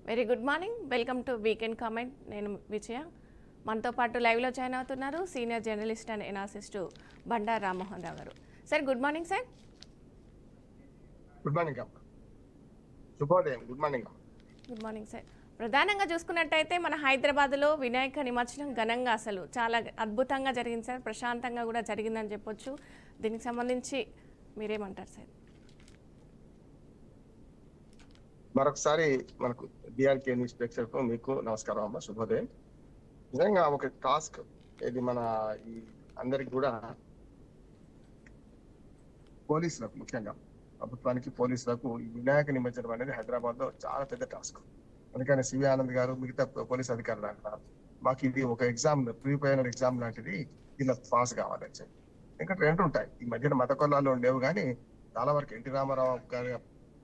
Very good morning. Welcome to weekend comment. నేను విజయ. మనతో పాటు లైవ్లో జాయిన్ అవుతున్నారు senior journalist and analyst Bandaru Rammohan Rao garu. Sir good morning sir. Good morning అమ్మ. శుభోదయం. Good morning. Good morning sir. ప్రధానంగా చూసుకున్నట్టయితే మన హైదరాబాద్లో వినాయక నిమజ్జనం ఘనంగా అసలు చాలా అద్భుతంగా జరిగింది సార్. ప్రశాంతంగా కూడా జరిగిందని చెప్పొచ్చు. దీనికి సంబంధించి మీరేమంటారు సార్? మరొకసారి మనకు డిఆర్కే న్యూస్ ప్రేక్షకులకు మీకు నమస్కారం అమ్మ. శుభోదయం. నిజంగా ఒక టాస్క్ ఇది మన ఈ అందరికి కూడా పోలీసులకు, ముఖ్యంగా ప్రభుత్వానికి పోలీసులకు ఈ వినాయక నిమజ్జనం అనేది హైదరాబాద్ లో చాలా పెద్ద టాస్క్. అందుకని సివి ఆనంద్ గారు మిగతా పోలీస్ అధికారులు అంటారు మాకు ఇది ఒక ఎగ్జామ్, ప్రీ ఫైనల్ ఎగ్జామ్ లాంటిది, ఇలా పాస్ కావాలని చెప్పి. ఇంకా రెండు ఉంటాయి ఈ మధ్యన మత కొల్లాలు ఉండేవి, కానీ చాలా వరకు ఎన్టీ రామారావు గారి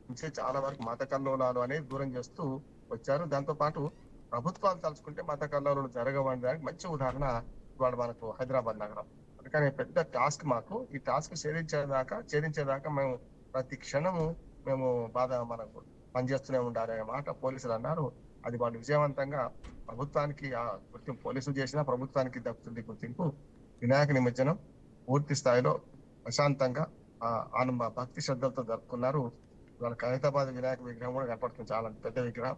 నుంచి చాలా వరకు మత కల్లోలాలు అనేది దూరం చేస్తూ వచ్చారు. దాంతో పాటు ప్రభుత్వాలు తలుచుకుంటే మత కల్లోలాలు జరగవడానికి మంచి ఉదాహరణ ఇవాళ మనకు హైదరాబాద్ నగరం. అందుకని పెద్ద టాస్క్ మాకు. ఈ టాస్క్ ఛేదించేదాకా మేము ప్రతి క్షణము మేము మనకు పనిచేస్తూనే ఉండాలి అనే మాట పోలీసులు అన్నారు. అది వాళ్ళు విజయవంతంగా ప్రభుత్వానికి ఆ గుర్తింపు, పోలీసులు చేసినా ప్రభుత్వానికి దక్కుతుంది గుర్తింపు. వినాయక నిమజ్జనం పూర్తి స్థాయిలో ప్రశాంతంగా భక్తి శ్రద్ధలతో జరుపుకున్నారు. వాళ్ళ ఖైరతాబాద్ వినాయక విగ్రహం కూడా కనపడుతుంది, చాలా పెద్ద విగ్రహం.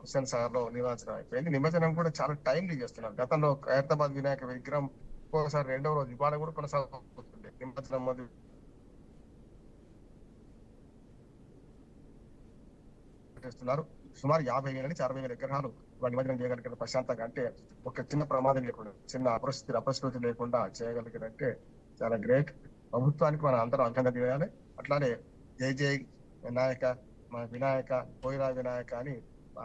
హుస్సేన్ సాగర్ లో నిమజ్జనం అయిపోయింది. నిమజ్జనం కూడా చాలా టైంలీ చేస్తున్నారు. గతంలో ఖైరతాబాద్ వినాయక విగ్రహం ఒక్కోసారి రెండవ రోజు ఇవాళ కూడా కొనసాగుతుంది నిమజ్జనం మొదలు చేస్తున్నారు. సుమారు 50,000 నుంచి 60,000 విగ్రహాలు నిమజ్జనం చేయగలిగిన ప్రశాంతంగా, అంటే ఒక చిన్న ప్రమాదం లేకుండా, చిన్న అపరిస్థితి లేకుండా చేయగలిగినంటే చాలా గ్రేట్. ప్రభుత్వానికి మనం అందరం అంకంగా తీయాలి. అట్లానే జై జై వినాయక, మన వినాయక పోయిరా వినాయక అని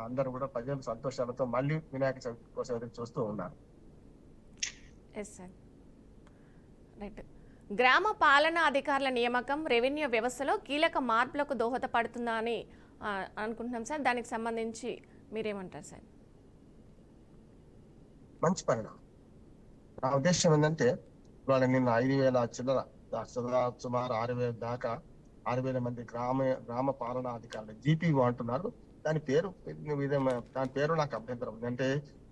అందరూ కూడా ప్రజలు సంతోషాలతో మళ్ళీ వినాయక చవితి కోసం ఎదురు చూస్తూ ఉన్నారు. గ్రామ పాలనా అధికారుల నియామకం రెవెన్యూ వ్యవస్థలో కీలక మార్పులకు దోహదపడుతుందా అని అనుకుంటున్నాం సార్. దానికి సంబంధించి మీరేమంటారు సార్? మంచి పరిణామం. నా ఉద్దేశం ఏంటంటే ఇవాళ నిన్న 5,000 చిల్లర, సుమారు 6,000 దాకా 6,000 మంది గ్రామ పాలనా అధికారులు జీపీఓ అంటున్నారు. దాని పేరు నాకు అభ్యంతరం. అంటే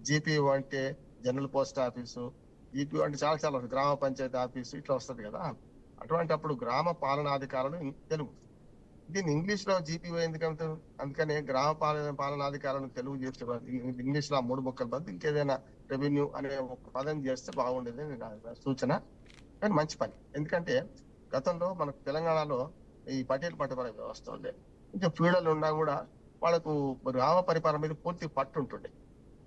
జీపీఓ అంటే జనరల్ పోస్ట్ ఆఫీసు, జీపీఓ అంటే చాలా గ్రామ పంచాయతీ ఆఫీసు ఇట్లా వస్తుంది కదా. అటువంటి అప్పుడు గ్రామ పాలనాధికారులు తెలుగు, దీన్ని ఇంగ్లీష్ లో జీపీఓ ఎందుకంటే, అందుకనే గ్రామ పాలనాధికారులను తెలుగు చేస్తే ఇంగ్లీష్ లో 3 ముక్కలు బదులు ఇంకేదైనా రెవెన్యూ అనే ఒక పదం చేస్తే బాగుండేది నా సూచన. కానీ మంచి పని. ఎందుకంటే గతంలో మనకు తెలంగాణలో ఈ పటేల్ పట్టుబడి వ్యవస్థ ఉండే, ఇంకా ఫ్యూడల్ ఉన్నా కూడా వాళ్ళకు గ్రామ పరిపాలన మీద పూర్తి పట్టు ఉంటుండే.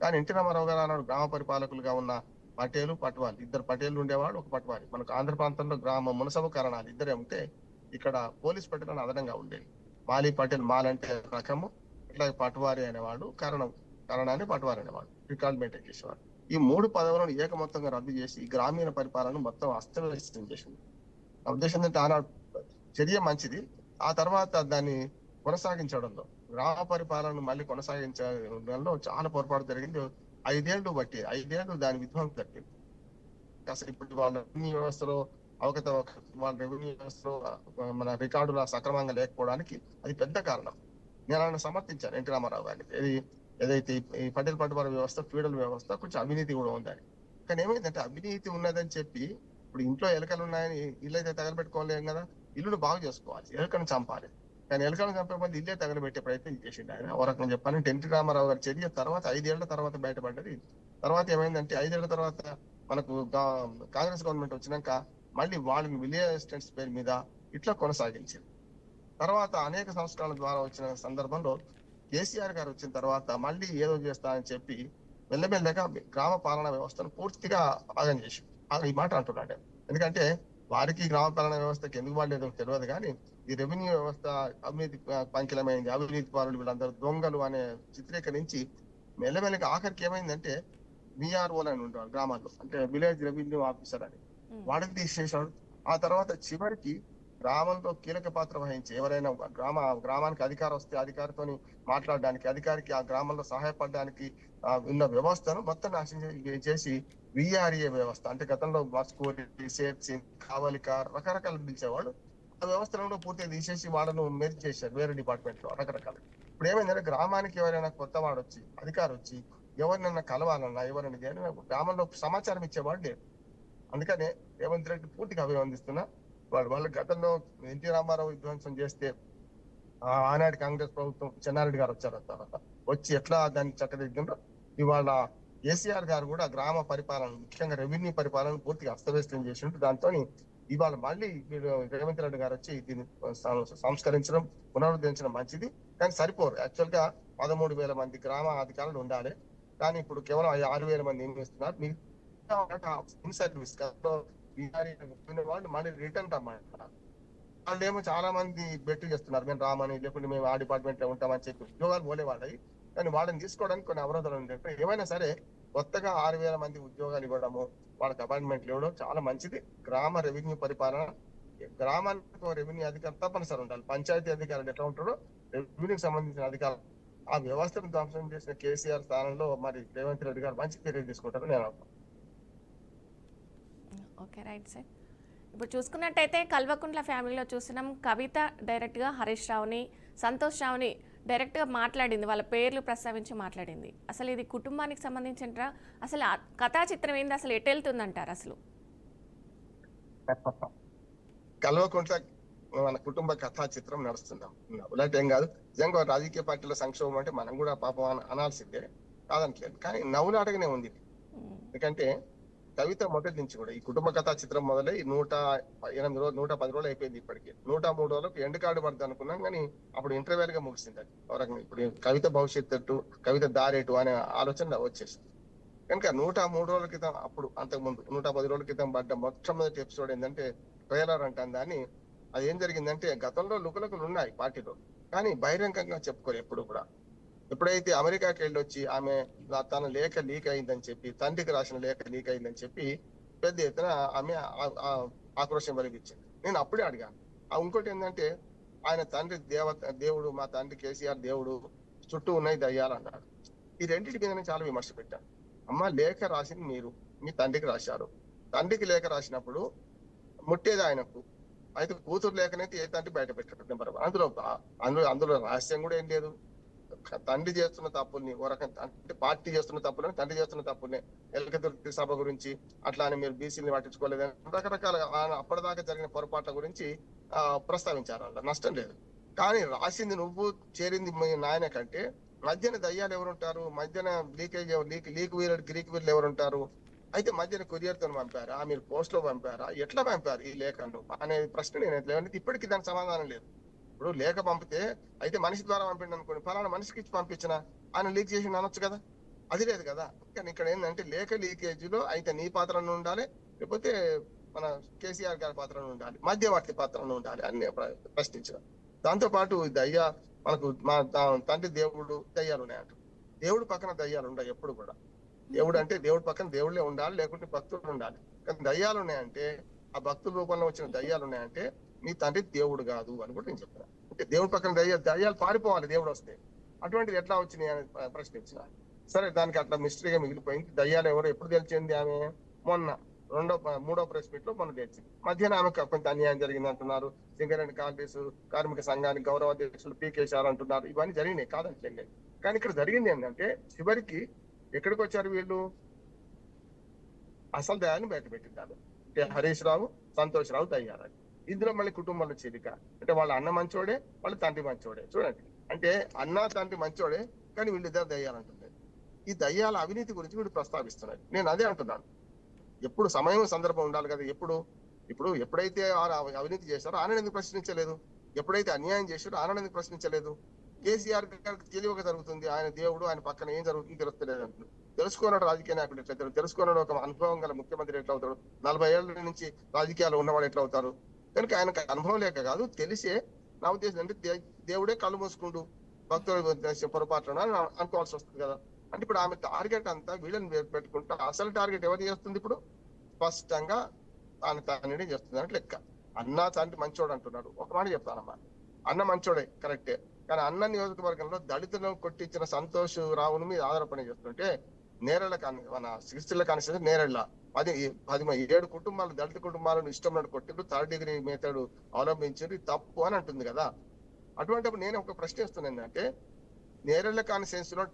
కానీ ఎన్టీ రామారావు గారు అన్నాడు గ్రామ పరిపాలకులుగా ఉన్న పటేలు పట్వాలు, 2 పటేళ్లు ఉండేవాడు, ఒక పట్వారి. మనకు ఆంధ్ర ప్రాంతంలో మునసబు కరణాలు 2 ఉంటే ఇక్కడ పోలీస్ పటేల్ అని అదనంగా ఉండేది. మాలి పటేల్, మాల్ అంటే రకము, ఇట్లా పట్వారి అనేవాడు, కరణాన్ని పట్వారి అనేవాడు, రికార్డ్ మెయింటైన్ చేసేవాడు. ఈ 3 పదవులను ఏకమొత్తంగా రద్దు చేసి గ్రామీణ పరిపాలన మొత్తం అస్తవ్యస్తం చేసింది. నా ఉద్దేశం ఏంటంటే ఆనాడు చర్య మంచిది. ఆ తర్వాత దాన్ని కొనసాగించడంలో, గ్రామ పరిపాలనను మళ్ళీ కొనసాగించడంలో చాలా పొరపాటు జరిగింది. 5 ఏళ్లు బట్టి 5 ఏళ్లు దాని విధ్వంసం జరిగింది. అసలు ఇప్పుడు వాళ్ళ రెవెన్యూ వ్యవస్థలో వాళ్ళ రెవెన్యూ వ్యవస్థలో మన రికార్డులు సక్రమంగా లేకపోవడానికి అది పెద్ద కారణం. నేను ఆయన సమర్థించాను ఎన్టీ రామారావు గారిని. ఏదైతే ఈ పటేల్ పట్టుబడి వ్యవస్థ, ఫ్యూడల్ వ్యవస్థ కొంచెం అవినీతి కూడా ఉందని. కానీ ఏమైందంటే అవినీతి ఉన్నదని చెప్పి ఇప్పుడు ఇంట్లో ఎలకలు ఉన్నాయని ఇల్లు అయితే తగలబెట్టుకోలేం కదా, ఇల్లును బాగు చేసుకోవాలి, ఎలకను చంపాలి. కానీ ఎలకలను చంపే మంది ఇల్లే తగలబెట్టే ప్రయత్నం చేసిండు ఆయన. ఓ రకంగా చెప్పాలంటే ఎన్టీ రామారావు గారి చర్య తర్వాత 5 ఏళ్ల తర్వాత బయటపడ్డది. తర్వాత ఏమైందంటే 5 ఏళ్ల తర్వాత మనకు కాంగ్రెస్ గవర్నమెంట్ వచ్చినాక మళ్ళీ వాళ్ళని విలేజ్ అసిస్టెంట్స్ పేరు మీద ఇట్లా కొనసాగించింది. తర్వాత అనేక సంస్కరణల ద్వారా వచ్చిన సందర్భంలో కేసీఆర్ గారు వచ్చిన తర్వాత మళ్ళీ ఏదో చేస్తానని చెప్పి మెల్లమెల్లగా గ్రామ పాలనా వ్యవస్థను పూర్తిగా ఆగం చేసి ఈ మాట అంటున్నాడు. ఎందుకంటే వారికి గ్రామ పాలనా వ్యవస్థకి ఎందుకు వాళ్ళేదో తెలియదు, కానీ ఈ రెవెన్యూ వ్యవస్థ అవినీతి పంకిలమైంది, అవినీతి పారులు వీళ్ళందరూ దొంగలు అనే చిత్రీకరించి మెల్లమెల్లగా ఆఖరికి ఏమైందంటే విఆర్ఓలు అని ఉండేవాడు గ్రామాల్లో, అంటే విలేజ్ రెవెన్యూ ఆఫీసర్ అని, వాడిని తీసేసాడు. ఆ తర్వాత చివరికి గ్రామంలో కీలక పాత్ర వహించి ఎవరైనా గ్రామానికి అధికారం వస్తే అధికారితోని మాట్లాడడానికి, అధికారికి ఆ గ్రామంలో సహాయపడడానికి ఉన్న వ్యవస్థను మొత్తం నాశనం చేసి విఆర్ఏ వ్యవస్థ, అంటే గతంలో మస్కూరి, సేర్చి, కావలిక రకరకాలు పిలిచేవాడు. ఆ వ్యవస్థలను పూర్తిగా తీసేసి వాళ్ళను మెర్జ్ చేశారు వేరే డిపార్ట్మెంట్ లో రకరకాలు. ఇప్పుడు ఏమైందంటే గ్రామానికి ఎవరైనా కొత్త వాడు వచ్చి అధికారి వచ్చి ఎవరినైనా కలవాలన్నా ఎవరైనా దేని గ్రామంలో సమాచారం ఇచ్చేవాడు లేరు. అందుకనే రేవంత్ రెడ్డి పూర్తిగా అభినందిస్తున్నా. వాళ్ళ గతంలో ఎన్టీ రామారావు విధ్వంసం చేస్తే ఆనాటి కాంగ్రెస్ ప్రభుత్వం చెన్నారెడ్డి గారు వచ్చారు తర్వాత వచ్చి ఎట్లా దాన్ని చక్కదిద్దారో ఇవాళ కేసీఆర్ గారు కూడా గ్రామ పరిపాలన ముఖ్యంగా రెవెన్యూ పరిపాలన పూర్తిగా అస్తవ్యస్తం చేసిండు. దాంతో ఇవాళ మళ్ళీ రేవంత్ రెడ్డి గారు వచ్చి దీన్ని సంస్కరించడం పునరుద్ధరించడం మంచిది. కానీ సరిపోరు. యాక్చువల్ గా 13,000 మంది గ్రామ అధికారులు ఉండాలి. కానీ ఇప్పుడు కేవలం 6,000 మంది ఏం చేస్తున్నారు, ఇన్ సర్వీస్ వాళ్ళు మళ్ళీ రిటర్న్ రమ్మంటారు. వాళ్ళు ఏమో చాలా మంది బెట్టు చేస్తున్నారు, మేము రామని లేకుంటే మేము ఆ డిపార్ట్మెంట్ లో ఉంటామని చెప్పి ఉద్యోగాలు పోలే వాళ్ళవి. కానీ వాళ్ళని తీసుకోవడానికి కొన్ని అవరోధాలు ఉంటాయి. ఏమైనా సరే కొత్తగా 6,000 మంది ఉద్యోగాలు ఇవ్వడము, వాళ్ళకి అపాయింట్మెంట్లు ఇవ్వడం చాలా మంచిది. గ్రామ రెవెన్యూ పరిపాలన, గ్రామానికి రెవెన్యూ అధికారులు తప్పనిసరి ఉండాలి. పంచాయతీ అధికారులు ఎట్లా ఉంటారో రెవెన్యూకి సంబంధించిన అధికారులు ఆ వ్యవస్థను ధ్వంసం చేసిన కేసీఆర్ స్థానంలో మరి రేవంత్ రెడ్డి గారు మంచి చర్యలు తీసుకుంటారని నేను అనుకుంటున్నాను. Okay, right sir. ఇప్పుడు చూసుకున్నట్టయితే కల్వకుంట్ల ఫ్యామిలీలో చూస్తున్నాం, కవిత డైరెక్ట్గా హరీష్ రావుని, సంతోష్ రావుని డైరెక్ట్గా మాట్లాడింది, వాళ్ళ పేర్లు ప్రస్తావించి మాట్లాడింది. అసలు ఇది కుటుంబానికి సంబంధించిన అసలు కథా చిత్రం ఏంది, అసలు ఎటు వెళ్తుందంటారు అసలు? కల్వకుంట్ల మన కుటుంబ కథా చిత్రం నడుస్తున్నాం. ఇలాంటి ఏం కాదు. నిజంగా రాజకీయ పార్టీల సంక్షోభం అంటే మనం కూడా పాపం అనాల్సిందే, కాదనట్లేదు. కానీ నవ్వులాటగానే ఉంది. ఎందుకంటే కవిత మొదటి నుంచి కూడా ఈ కుటుంబ కథా చిత్రం మొదలై 108 రోజులు 110 రోజులు అయిపోయింది. ఇప్పటికి 103 రోజులకు ఎండ్ కార్డు పడుతుంది అనుకున్నాం. కానీ అప్పుడు ఇంటర్వ్యూల్ గా ముగిసింది అది. ఇప్పుడు కవిత భవిష్యత్తు, కవిత దారేటు అనే ఆలోచన వచ్చేసింది. కనుక 103 రోజుల క్రితం, అప్పుడు అంతకుముందు 110 రోజుల క్రితం పడ్డ మొట్టమొదటి ఎపిసోడ్ ఏంటంటే ట్రైలర్ అంటాం దాన్ని. అది ఏం జరిగిందంటే గతంలో లుకలుకలు ఉన్నాయి పార్టీలో, కానీ బహిరంగంగా చెప్పుకోరు ఎప్పుడు కూడా. ఎప్పుడైతే అమెరికాకి వెళ్ళి వచ్చి ఆమె తన లేఖ లీక్ అయిందని చెప్పి, తండ్రికి రాసిన లేఖ లీక్ అయిందని చెప్పి పెద్ద ఎత్తున ఆమె ఆక్రోశం వెలిగించింది. నేను అప్పుడే అడిగాను. ఇంకోటి ఏంటంటే ఆయన తండ్రి దేవుడు, మా తండ్రి కేసీఆర్ దేవుడు, చుట్టూ ఉన్నాయి దయ్యాలన్నాడు. ఈ రెండింటి మీద చాలా విమర్శ పెట్టాను. అమ్మ, లేఖ రాసింది మీరు, మీ తండ్రికి రాశారు. తండ్రికి లేఖ రాసినప్పుడు ముట్టేది ఆయనకు, అయితే కూతురు లేఖనైతే ఏ తండ్రి బయట పెట్టారు. నెంబర్ 1 అందులో రహస్యం కూడా ఏం లేదు. తండ్రి చేస్తున్న తప్పుల్ని అంటే పార్టీ చేస్తున్న తప్పులని, తండ్రి చేస్తున్న తప్పుల్ని, ఎలకతుర్తి సభ గురించి అట్లానే మీరు బీసీని పట్టించుకోలేదని రకరకాల అప్పటిదాకా జరిగిన పొరపాట్ల గురించి ప్రస్తావించారు. అలా నష్టం లేదు. కానీ రాసింది నువ్వు, చేరింది మీ నాయన కంటే మధ్యన దయ్యాలు ఎవరుంటారు, మధ్యన లీక్ గ్రీక్ వీరులు ఎవరుంటారు, అయితే మధ్యన కొరియర్ తో పంపారా, మీరు పోస్ట్ లో పంపారా, ఎట్లా పంపారు ఈ లేఖను అనే ప్రశ్న నేను ఇప్పటికీ దానికి సమాధానం లేదు. ఇప్పుడు లేఖ పంపితే అయితే మనిషి ద్వారా పంపిండి అనుకోండి, ఫలానా మనిషికి ఇచ్చి పంపించిన ఆయన లీక్ చేసి అనొచ్చు కదా, అది లేదు కదా. కానీ ఇక్కడ ఏంటంటే లేఖ లీకేజీలో అయితే నీ పాత్రను ఉండాలి, లేకపోతే మన కేసీఆర్ గారి పాత్రను ఉండాలి, మధ్యవర్తి పాత్రను ఉండాలి అని ప్రశ్నించిన. దాంతో పాటు దయ్యా మనకు మా తండ్రి దేవుడు దయ్యాలు ఉన్నాయంట. దేవుడు పక్కన దయ్యాలు ఉండవు ఎప్పుడు కూడా. దేవుడు అంటే దేవుడు పక్కన దేవుళ్ళే ఉండాలి, లేకుంటే భక్తులు ఉండాలి. కానీ దయ్యాలు ఉన్నాయంటే, ఆ భక్తుల రూపంలో వచ్చిన దయ్యాలు ఉన్నాయంటే నీ తండ్రి దేవుడు కాదు అని కూడా నేను చెప్పాను. అంటే దేవుడి పక్కన దయ్యాలు పారిపోవాలి దేవుడు వస్తే, అటువంటిది ఎట్లా వచ్చినాయి అని ప్రశ్నించిన. సరే, దానికి అట్లా మిస్టరీగా మిగిలిపోయింది. దయ్యాలు ఎవరో ఎప్పుడు తెలిసింది ఆమె? మొన్న 3వ ప్రెస్ మీట్ లో మొన్న తెలిసింది. మధ్యాహ్నం ఆమెకు కొంత అన్యాయం జరిగింది అంటున్నారు. సింగరేణి కార్మిక సంఘానికి గౌరవ అధ్యక్షులు పీకేశారు అంటున్నారు. ఇవన్నీ జరిగినాయి, కాదంటే. కానీ ఇక్కడ జరిగింది ఏంటంటే చివరికి ఎక్కడికి వచ్చారు వీళ్ళు? అసలు దయాన్ని బయట పెట్టిందారు. అంటే హరీష్ రావు, సంతోష్ రావు దయ్యాలని. ఇందులో మళ్ళీ కుటుంబంలో చేరిక. అంటే వాళ్ళ అన్న మంచోడే, వాళ్ళ తండ్రి మంచోడే. చూడండి, అంటే అన్న తండ్రి మంచోడే, కానీ వీళ్ళిద్దరు దయ్యాలంటుంది. ఈ దయ్యాల అవినీతి గురించి వీళ్ళు ప్రస్తావిస్తున్నారు. నేను అదే అంటున్నాను, ఎప్పుడు సమయం సందర్భం ఉండాలి కదా. ఎప్పుడైతే అవినీతి చేశారో ఆయన ఎందుకు ప్రశ్నించలేదు? ఎప్పుడైతే అన్యాయం చేశారో ఆయన ఎందుకు ప్రశ్నించలేదు? కేసీఆర్ గారికి తెలియక జరుగుతుంది, ఆయన దేవుడు, ఆయన పక్కన ఏం జరుగుతుంది తెలుస్తలేదు అంటున్నారు. తెలుసుకున్నాడు రాజకీయ నాయకుడు ఎట్లా అవుతాడు, తెలుసుకున్నాడు ఒక అనుభవం గల ముఖ్యమంత్రి ఎట్లా అవుతాడు, 40 ఏళ్ల నుంచి రాజకీయాలు ఉన్నవాడు ఎట్లా అవుతారు? కనుక ఆయనకు అనుభవం లేక కాదు, తెలిసే. నా ఉద్దేశం అంటే దేవుడే కళ్ళు మూసుకుంటూ భక్తులు పొరపాట్లను అనుకోవాల్సి వస్తుంది కదా. అంటే ఇప్పుడు ఆమె టార్గెట్ అంతా వీళ్ళని పెట్టుకుంటా, అసలు టార్గెట్ ఎవరు చేస్తుంది? ఇప్పుడు స్పష్టంగా తాను చేస్తుంది అంటే లెక్క. అన్న తండ్రి మంచోడు అంటున్నాడు. ఒక మాట చెప్తానమ్మా, అన్న మంచోడే కరెక్టే, కానీ అన్న నియోజకవర్గంలో దళితులను కొట్టించిన సంతోష్ రావుని మీద ఆధారపడి చేస్తుంటే నేరెళ్ళ మన సిరిసిల్ల కాన్స్టిట్యూన్సీ నేరెళ్ళ 7 కుటుంబాలు, దళిత కుటుంబాలను ఇష్టం కొట్టిండు, 3rd డిగ్రీ మెథడ్ అవలంబించారు, తప్పు అని అంటుంది కదా. అటువంటిప్పుడు నేను ఒక ప్రశ్న ఇస్తున్నాను ఏంటంటే, నేరేళ్ల కాన్స్టిట్యూన్స్ లో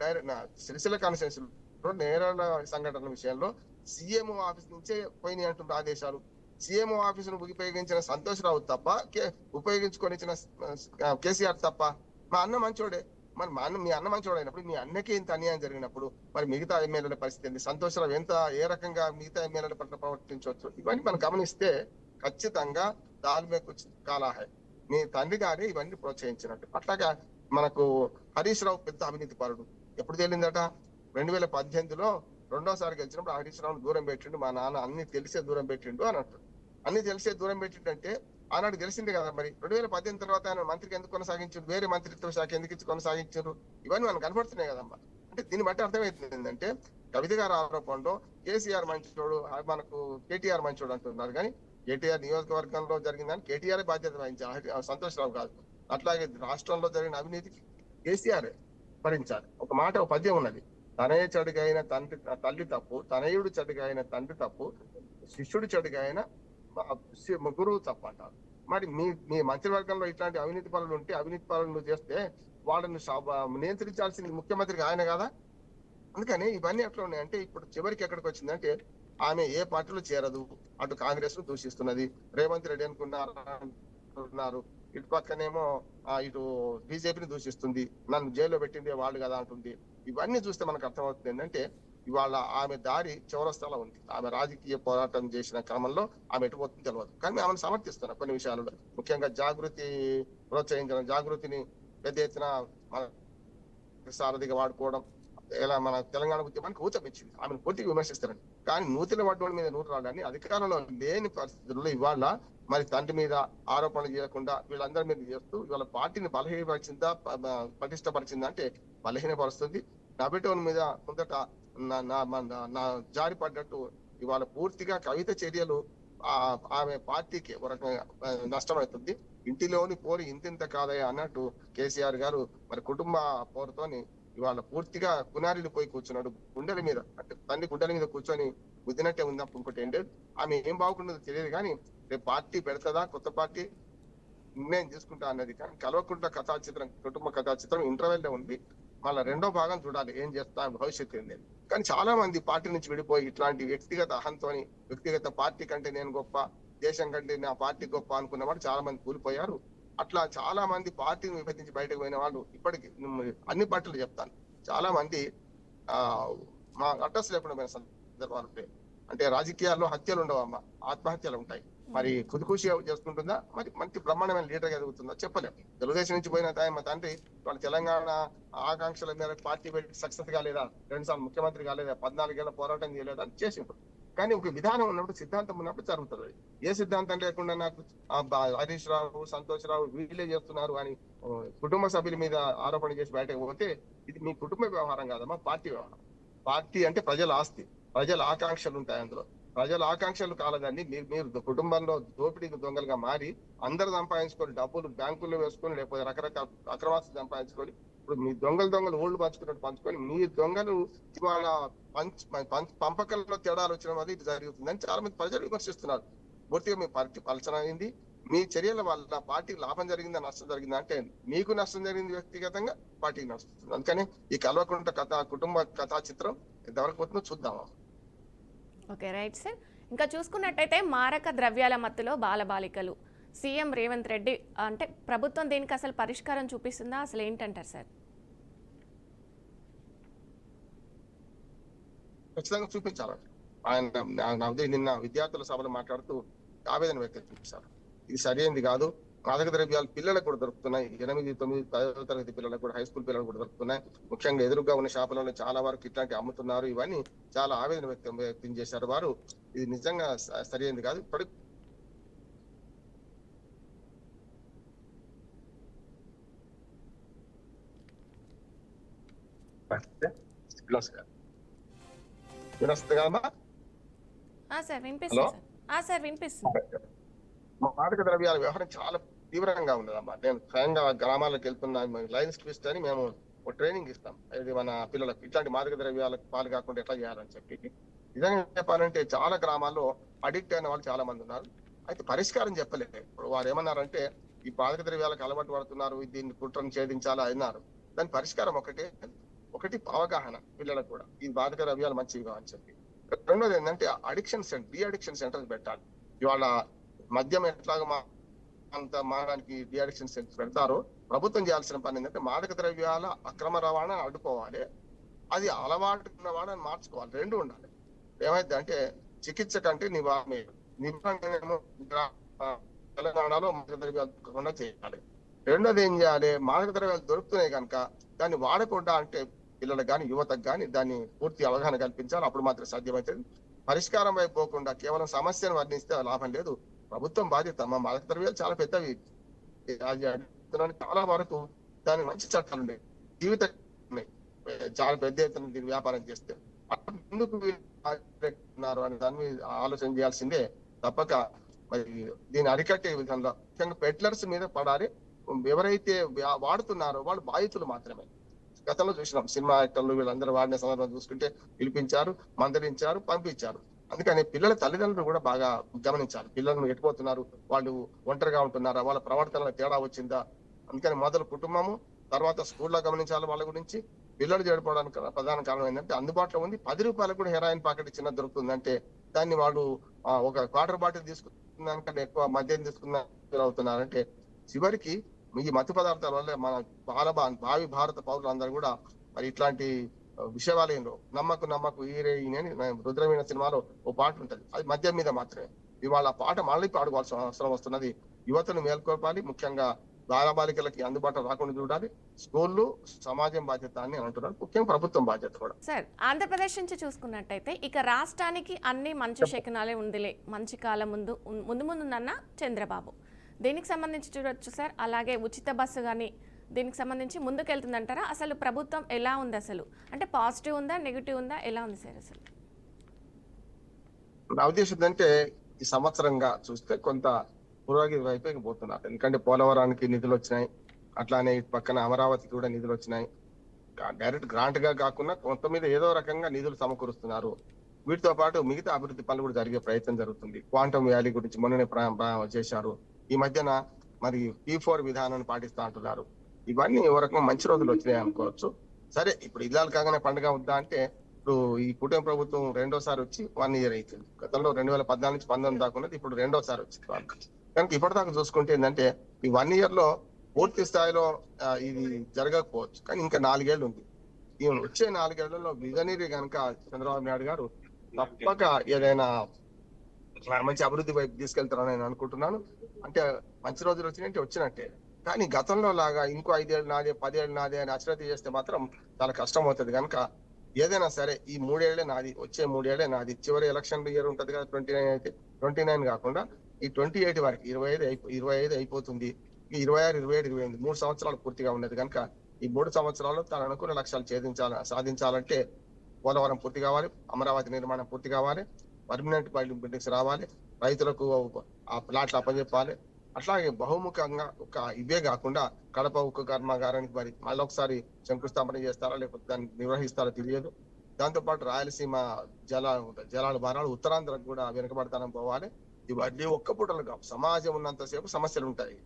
సిరిసిల్ల కాన్స్టిట్యూన్స్ లో నేరేళ్ల సంఘటనల విషయంలో సీఎం ఆఫీస్ నుంచే పోయినాయి అంటున్న ఆదేశాలు. సీఎం ఆఫీసును ఉపయోగించిన సంతోషరావు తప్ప, ఉపయోగించుకొని ఇచ్చిన కేసీఆర్ తప్ప. మా అన్న మంచోడే, మరి మా అన్న, మీ అన్న మంచోడు అయినప్పుడు మీ అన్నకే ఇంత అన్యాయం జరిగినప్పుడు మరి మిగతా ఎమ్మెల్యేల పరిస్థితి ఏంటి? సంతోషరావు ఏ రకంగా మిగతా ఎమ్మెల్యేల పట్ల ప్రవర్తించవచ్చు? ఇవన్నీ మనం గమనిస్తే ఖచ్చితంగా దాల్మేకు కాలాహై. మీ తండ్రి గారి ఇవన్నీ ప్రోత్సహించినట్టు. అట్లాగా మనకు హరీష్ రావు పెద్ద అవినీతి పరుడు. ఎప్పుడు తేలిందట? 2018లో రెండోసారి గెలిచినప్పుడు హరీష్ రావును దూరం పెట్టిండు. మా నాన్న అన్ని తెలిసే దూరం పెట్టిండు అని అంటారు. అన్ని తెలిసే దూరం పెట్టిండంటే ఆనాడు తెలిసిందే కదా. మరి 2018 తర్వాత ఆయన మంత్రికి ఎందుకు కొనసాగించారు? వేరే మంత్రిత్వ శాఖ ఎందుకు ఇచ్చి కొనసాగించారు? ఇవన్నీ మనకు కనపడుతున్నాయి కదమ్మా. అంటే దీన్ని బట్టి అర్థమవుతుంది ఏంటంటే కవిత గారి ఆరోపణలో కేసీఆర్ మంచోడు, మనకు కేటీఆర్ మంచోడు అంటున్నారు. కానీ కేటీఆర్ నియోజకవర్గంలో జరిగిందని కేటీఆర్ బాధ్యత వహించాలి, సంతోషరావు కాదు. అట్లాగే రాష్ట్రంలో జరిగిన అవినీతికి కేసీఆర్ భరించాలి. ఒక మాట, ఒక పద్యం ఉన్నది, తనయ చెడుగైన తండ్రి తల్లి తప్పు, తనయుడు చెడుగైన తండ్రి తప్పు, శిష్యుడు చెడుగైన గురువు తప్పు అంటారు. మరి మీ మంత్రివర్గంలో ఇట్లాంటి అవినీతి పనులు ఉంటే, అవినీతి పనులు చేస్తే వాళ్ళని నియంత్రించాల్సింది ముఖ్యమంత్రికి ఆయన కదా. అందుకని ఇవన్నీ ఎట్లా ఉన్నాయంటే ఇప్పుడు చివరికి ఎక్కడికి వచ్చిందంటే ఆమె ఏ పార్టీలో చేరదు, అటు కాంగ్రెస్ ను దూషిస్తున్నది, రేవంత్ రెడ్డి అనుకున్నారు, ఇటు పక్కనేమో ఇటు బీజేపీని దూషిస్తుంది, నన్ను జైల్లో పెట్టింది వాళ్ళు కదా అంటుంది. ఇవన్నీ చూస్తే మనకు అర్థమవుతుంది ఏంటంటే ఇవాళ ఆమె దారి చౌరస్తాలో ఉంది. ఆమె రాజకీయ పోరాటం చేసిన క్రమంలో ఆమె ఎటుపోతుంది తెలియదు. కానీ ఆమెను సమర్థిస్తున్నారు కొన్ని విషయాలలో. ముఖ్యంగా జాగృతి ప్రోత్సహించడం, జాగృతిని పెద్ద ఎత్తున మన సారథిగా వాడుకోవడం, ఇలా మన తెలంగాణ ఉద్యమానికి ఊతమిచ్చింది. ఆమెను పూర్తిగా విమర్శిస్తారండి. కానీ నూతన పడ్డోళ్ళ మీద నూరు రాగానే అధికారంలో లేని పరిస్థితుల్లో ఇవాళ మరి తండ్రి మీద ఆరోపణలు చేయకుండా వీళ్ళందరి మీద చేస్తూ ఇవాళ పార్టీని బలహీనపరిచిందా పటిష్టపరిచిందా అంటే బలహీనపరుస్తుంది. నబెటోన్ మీద ముందట నా జారి పడ్డట్టు ఇవాళ పూర్తిగా కవిత చర్యలు ఆమె పార్టీకి ఒక రకంగా నష్టమవుతుంది. ఇంటిలోని పోరి ఇంతింత కాదయ్యా అన్నట్టు కేసీఆర్ గారు మరి కుటుంబ పోరుతోని ఇవాళ పూర్తిగా కునారిలు పోయి కూర్చున్నాడు గుండెల మీద. అంటే తండ్రి గుండెల మీద కూర్చొని గుద్దినట్టే ఉంది. ఇంకోటి ఏంటంటే ఆమె ఏం బాగుంటుందో తెలియదు కానీ రేపు పార్టీ పెడతదా, కొత్త పార్టీ నిర్ణయం తీసుకుంటా అన్నది. కానీ కల్వకుంట్ల కథా చిత్రం, కుటుంబ కథా చిత్రం ఇంటర్వెల్ లో ఉంది. మళ్ళీ రెండో భాగం చూడాలి ఏం చేస్తా భవిష్యత్తు ఏంది. కానీ చాలా మంది పార్టీ నుంచి విడిపోయి ఇట్లాంటి వ్యక్తిగత అహంతోని, వ్యక్తిగత పార్టీ కంటే నేను గొప్ప, దేశం కంటే నా పార్టీ గొప్ప అనుకున్న వాళ్ళు చాలా మంది కూలిపోయారు. అట్లా చాలా మంది పార్టీని విభజించి బయటకు పోయిన వాళ్ళు ఇప్పటికి అన్ని పార్టీలు చెప్తాను చాలా మంది మా అడ్రస్ లేకుండా పోయిన సందర్భాలు ఉంటాయి. అంటే రాజకీయాల్లో హత్యలు ఉండవమ్మా, ఆత్మహత్యలు ఉంటాయి. మరి ఖుద్కుషి చేసుకుంటుందా, మరి మంచి బ్రహ్మాండమైన లీడర్ ఎదుగుతుందా చెప్పలేము. తెలుగుదేశం నుంచి పోయిన మా తండ్రి వాళ్ళ తెలంగాణ ఆకాంక్షల మేరకు పార్టీ పెట్టి సక్సెస్ కాలేదా, 2 సార్లు ముఖ్యమంత్రి కాలేదా, 14 ఏళ్ల పోరాటం చేయలేదా అని చేసి ఉంటుంది. కానీ ఒక విధానం ఉన్నప్పుడు, సిద్ధాంతం ఉన్నప్పుడు జరుగుతుంది. ఏ సిద్ధాంతం లేకుండా నాకు హరీష్ రావు, సంతోష్ రావు వీళ్ళే చేస్తున్నారు అని కుటుంబ సభ్యుల మీద ఆరోపణ చేసి బయటకు పోతే ఇది మీ కుటుంబ వ్యవహారం కాదమ్మా, పార్టీ వ్యవహారం. పార్టీ అంటే ప్రజల ఆస్తి, ప్రజల ఆకాంక్షలు ఉంటాయి అందులో. ప్రజల ఆకాంక్షలు కాలదాన్ని మీరు కుటుంబంలో దోపిడీ దొంగలుగా మారి అందరు సంపాదించుకొని డబ్బులు బ్యాంకుల్లో వేసుకొని లేకపోతే రకరకాల అక్రమాస్తులు సంపాదించుకొని ఇప్పుడు మీ దొంగలు ఓళ్ళు పంచుకున్నట్టు పంచుకొని మీ దొంగలు ఇవాళ పంపకాలలో తేడాలు వచ్చిన వల్ల ఇది జరుగుతుందని చాలా మంది ప్రజలు విమర్శిస్తున్నారు. పూర్తిగా మీ పార్టీ పలచన అయింది. మీ చర్యల వల్ల పార్టీకి లాభం జరిగిందా నష్టం జరిగిందా అంటే మీకు నష్టం జరిగింది వ్యక్తిగతంగా, పార్టీకి నష్టం. అందుకని ఈ కల్వకుంట్ల కుటుంబ కథా చిత్రం ఎంతవరకు పోతుందో చూద్దామా. Okay right sir. ఇంకా చూసుకున్నట్టయితే మారక ద్రవ్యాల మత్తులో బాలబాలికలు, సీఎం రేవంత్ రెడ్డి అంటే ప్రభుత్వం దీనికి అసలు పరిష్కారం చూపిస్తుందా, అసలు ఏంటంటారు సార్? ఖచ్చితంగా చూపించాలండి. ఆయన నిన్న విద్యార్థుల సభలో మాట్లాడుతూ ఆవేదన వ్యక్తం చేశారు. ఇది సరైనది కాదు. మాదక ద్రవ్యాలు పిల్లలకు కూడా దొరుకుతున్నాయి. 8, 9, 10వ తరగతి పిల్లలకు కూడా, హై స్కూల్ పిల్లలకు కూడా దొరుకుతున్నాయి. ముఖ్యంగా ఎదురుగా ఉన్న షాపులలో చాలా వరకు ఇట్లాంటి అమ్ముతున్నారు. ఇవన్నీ చాలా ఆవేదన వ్యక్తం చేశారు వారు. ఇది నిజంగా సరైనది కాదు. ఇప్పటికి మాదక ద్రవ్యాల వ్యవహారం చాలా తీవ్రంగా ఉన్నదమ్మా. నేను స్వయంగా గ్రామాలకు వెళ్తున్నా, లైన్స్ ట్విస్ట్ అని మేము ట్రైనింగ్ ఇస్తాం. ఇది మన పిల్లలకు ఇట్లాంటి మాదక ద్రవ్యాలకు పాలు కాకుండా ఎట్లా చేయాలని చెప్పి. నిజంగా చెప్పాలంటే చాలా గ్రామాల్లో అడిక్ట్ అయిన వాళ్ళు చాలా మంది ఉన్నారు. అయితే పరిష్కారం చెప్పలేదు. ఇప్పుడు వారు ఏమన్నారంటే ఈ మాదక ద్రవ్యాలకు అలవాటు పడుతున్నారు, దీన్ని కుట్రను ఛేదించాలా అన్నారు. దాని పరిష్కారం ఒకటి అవగాహన పిల్లలకు కూడా ఈ బాధక ద్రవ్యాలు మంచివి అని చెప్పి. రెండోది ఏంటంటే addiction centre, de addiction centres పెట్టాలి. ఇవాళ మద్యం ఎట్లాగా అంత మానడానికి డి అడిక్షన్ సెంటర్స్ పెడతారో ప్రభుత్వం చేయాల్సిన పని ఏంటంటే మాదక ద్రవ్యాల అక్రమ రవాణా అడ్డుకోవాలి, అది అలవాటు ఉన్న వాళ్ళని మార్చుకోవాలి. రెండు ఉండాలి. ఏమైంది అంటే చికిత్స కంటే నివారణ తెలంగాణలో మాదక ద్రవ్యాలు దొరకకుండా చేయాలి. రెండోది ఏం చేయాలి, మాదక ద్రవ్యాలు దొరుకుతున్నాయి కనుక దాన్ని వాడకుండా అంటే పిల్లలకు కానీ యువతకు కానీ దాన్ని పూర్తి అవగాహన కల్పించాలి. అప్పుడు మాత్రం సాధ్యమవుతుంది. పరిష్కారం వైపు పోకుండా కేవలం సమస్యను వర్ణిస్తే లాభం లేదు. ప్రభుత్వం బాధ్యత. మా మాదక ద్రవ్యాలు చాలా పెద్దవి, చాలా వరకు దాని మంచి చట్టాలు ఉన్నాయి, జీవిత చాలా పెద్ద ఎత్తున దీన్ని వ్యాపారం చేస్తే ఎందుకు ఉన్నారు అని దాని మీద ఆలోచన చేయాల్సిందే తప్పక. మరి దీన్ని అరికట్టే విధంగా ముఖ్యంగా పెడ్లర్స్ మీద పడాలి. ఎవరైతే వాడుతున్నారో వాళ్ళు బాధితులు మాత్రమే. గతంలో చూసినాం సినిమా యాక్టర్లు వీళ్ళందరూ వాడిన సందర్భం చూసుకుంటే పిలిపించారు, మందలించారు, పంపించారు. అందుకని పిల్లల తల్లిదండ్రులు కూడా బాగా గమనించాలి. పిల్లలను ఎటుపోతున్నారు, వాళ్ళు ఒంటరిగా ఉంటున్నారా, వాళ్ళ ప్రవర్తనలో తేడా వచ్చిందా. అందుకని మొదలు కుటుంబము, తర్వాత స్కూల్లో గమనించాలి వాళ్ళ గురించి. పిల్లలు చెడిపోవడానికి ప్రధాన కారణం ఏంటంటే అందుబాటులో ఉంది 10 రూపాయలకు కూడా హెరాయిన్ ప్యాకెట్ చిన్న దొరుకుతుందంటే దాన్ని వాళ్ళు ఒక క్వార్టర్ బాటిల్ తీసుకున్నాకంటే ఎక్కువ మద్యం తీసుకున్న అవుతున్నారంటే చివరికి ఈ మత్తు పదార్థాల వల్ల మన భావి భారత పౌరులందరూ కూడా మరి ఇట్లాంటి విషయాలయంలో నమ్మకు ఈయని రుద్రవీణ సినిమాలో ఓ పాట ఉంటది, అది మద్యం మీద మాత్రమే. ఇవాళ పాట మళ్ళీ పాడుకోవాల్సిన అవసరం వస్తున్నది. యువతను మేల్కొల్పాలి, ముఖ్యంగా బాలబాలికలకి అందుబాటులో రాకుండా చూడాలి. స్కూళ్ళు సమాజం బాధ్యత అని అంటున్నారు, ముఖ్యంగా ప్రభుత్వం బాధ్యత కూడా. సార్, ఆంధ్రప్రదేశ్ నుంచి చూసుకున్నట్టయితే ఇక రాష్ట్రానికి అన్ని మంచి శకనాలే ఉందిలే, మంచి కాలం ముందుందన్న చంద్రబాబు. దీనికి సంబంధించి చూడొచ్చు సార్. అలాగే ఉచిత బస్సు కానీ దీనికి సంబంధించి ముందుకెళ్తుందంటారా? అసలు ప్రభుత్వం ఎలా ఉంది, అసలు అంటే పాజిటివ్ ఉందా, నెగిటివ్ ఉందా, ఎలా ఉంది సార్ అసలు? నా ఉద్దేశం అంటే ఈ సంవత్సరంగా చూస్తే కొంత పురోగతి వైపు పోతున్నారు. ఎందుకంటే పోలవరానికి నిధులు వచ్చినాయి, అట్లానే ఇటు పక్కన అమరావతికి కూడా నిధులు వచ్చినాయి. డైరెక్ట్ గ్రాంట్ గా కాకుండా కొంత మీద ఏదో రకంగా నిధులు సమకూరుస్తున్నారు. వీటితో పాటు మిగతా అభివృద్ధి పనులు కూడా జరిగే ప్రయత్నం జరుగుతుంది. క్వాంటమ్ వ్యాలీ గురించి మొన్ననే చేశారు. ఈ మధ్యన మరి P4 విధానాన్ని పాటిస్తా అంటున్నారు. ఇవన్నీ ఓ రకంగా మంచి రోజులు వచ్చినాయి అనుకోవచ్చు. సరే, ఇప్పుడు ఇల్లాలు కాగానే పండుగ వద్దా అంటే ఇప్పుడు ఈ కుటుంబ ప్రభుత్వం రెండోసారి వచ్చి 1 year అవుతుంది. గతంలో 2014 నుంచి 19 దాకా ఉన్నది, ఇప్పుడు రెండోసారి వచ్చింది వాళ్ళకి. కనుక ఇప్పటిదాకా చూసుకుంటే ఏంటంటే ఈ 1 year లో పూర్తి స్థాయిలో ఇది జరగకపోవచ్చు, కానీ ఇంకా 4 ఏళ్ళు ఉంది. ఈ వచ్చే 4 ఏళ్లలో విజనరీ కనుక చంద్రబాబు నాయుడు గారు తప్పక ఏదైనా మంచి అభివృద్ధి వైపు తీసుకెళ్తారని నేను అనుకుంటున్నాను. అంటే మంచి రోజులు వచ్చినట్టే. కానీ గతంలో లాగా ఇంకో 5 ఏళ్ళు నాదే 10 ఏళ్ళు నాదే అని అశ్రద్ధ చేస్తే మాత్రం చాలా కష్టం అవుతుంది. కనుక ఏదైనా సరే ఈ 3 ఏళ్లే నాది, వచ్చే 3 ఏళ్లే నాది. చివరి ఎలక్షన్ ఇయర్ ఉంటది కదా 29 అయితే 29 కాకుండా ఈ 28 వరకు 25 అయిపోతుంది. ఈ 26, 27, 28 3 సంవత్సరాలు పూర్తిగా ఉన్నది. కనుక ఈ 3 సంవత్సరాల్లో తన అనుకున్న లక్ష్యాలు సాధించాలంటే పోలవరం పూర్తి కావాలి, అమరావతి నిర్మాణం పూర్తి కావాలి, పర్మనెంట్ బిల్డింగ్స్ రావాలి, రైతులకు ఆ ప్లాట్లు అప్పచెప్పాలి. అట్లాగే బహుముఖంగా ఇవే కాకుండా కడప ఉక్కు కర్మాగారానికి మరి మళ్ళొకసారి శంకుస్థాపన చేస్తారా లేకపోతే దాన్ని నిర్వహిస్తారో తెలియదు. దాంతో పాటు రాయలసీమ జలాల భారాలు ఉత్తరాంధ్రకు కూడా వెనుకబడతానని పోవాలి. ఇవన్నీ ఒక్క పూటలు కావు, సమాజం ఉన్నంతసేపు సమస్యలు ఉంటాయి.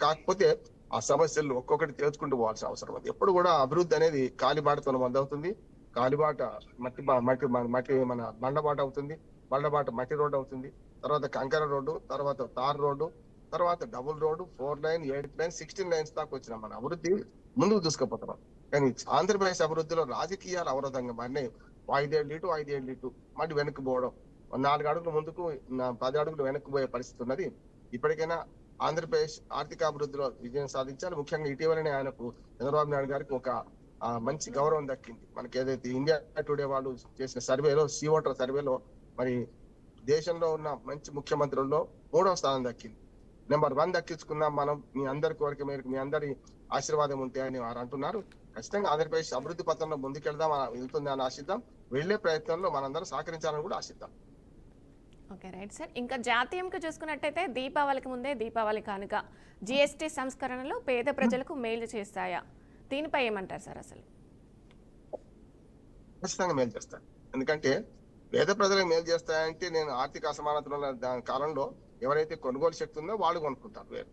కాకపోతే ఆ సమస్యలు ఒక్కొక్కటి తేల్చుకుంటూ పోవాల్సిన అవసరం ఉంది. ఎప్పుడు కూడా అభివృద్ధి అనేది కాలిబాటతో మొదలవుతుంది. కాలిబాట మట్టి మన బండబాట అవుతుంది, బండబాట మట్టి రోడ్డు అవుతుంది, తర్వాత కంకర రోడ్డు, తర్వాత తార్ రోడ్డు, తర్వాత double road, 4 line, 8 line, 16 lines దాకా వచ్చిన మన అభివృద్ధి ముందుకు దూసుకుపోతున్నాం. కానీ ఆంధ్రప్రదేశ్ అభివృద్ధిలో రాజకీయాలు అవరోధంగా మారినాయి. 5 ఏళ్ళు ఇటు మళ్ళీ వెనక్కి పోవడం, 4 అడుగులు ముందుకు 10 అడుగులు వెనక్కి పోయే పరిస్థితి ఉన్నది. ఇప్పటికైనా ఆంధ్రప్రదేశ్ ఆర్థిక అభివృద్ధిలో విజయం సాధించాలి. ముఖ్యంగా ఇటీవలనే ఆయనకు చంద్రబాబు నాయుడు గారికి ఒక మంచి గౌరవం దక్కింది. మనకి ఏదైతే ఇండియా టుడే వాళ్ళు చేసిన సర్వేలో సీఓటర్ సర్వేలో మరి దేశంలో ఉన్న మంచి ముఖ్యమంత్రుల్లో 3వ స్థానం దక్కింది. నెంబర్ 1 దక్కించుకున్నాం మనం. మీ అందరి కోరిక మేరకు మీ అందరి ఆశీర్వాదం ఉంటే అని వారు అంటున్నారు. ఖచ్చితంగా ఆంధ్రప్రదేశ్ అభివృద్ధి పథంలో వెళ్తుంది అని ఆశిద్దాం. వెళ్లే ప్రయత్నంలో మనందరం సహకరించాలని కూడా ఆశిద్దాం. Okay, right sir. ఇంకా జాతీయంగా చూసుకున్నట్టయితే దీపావళికి ముందే దీపావళి కానుక GST సంస్కరణలు పేద ప్రజలకు మేలు చేస్తాయా? దీనిపై ఏమంటారు సార్? అసలు ఖచ్చితంగా మేలు చేస్తాను. ఎందుకంటే పేద ప్రజలకు మేలు చేస్తాయంటే నేను ఆర్థిక అసమానతలు ఉన్న కాలంలో ఎవరైతే కొనుగోలు శక్తి ఉందో వాళ్ళు కొనుక్కుంటారు వేరు.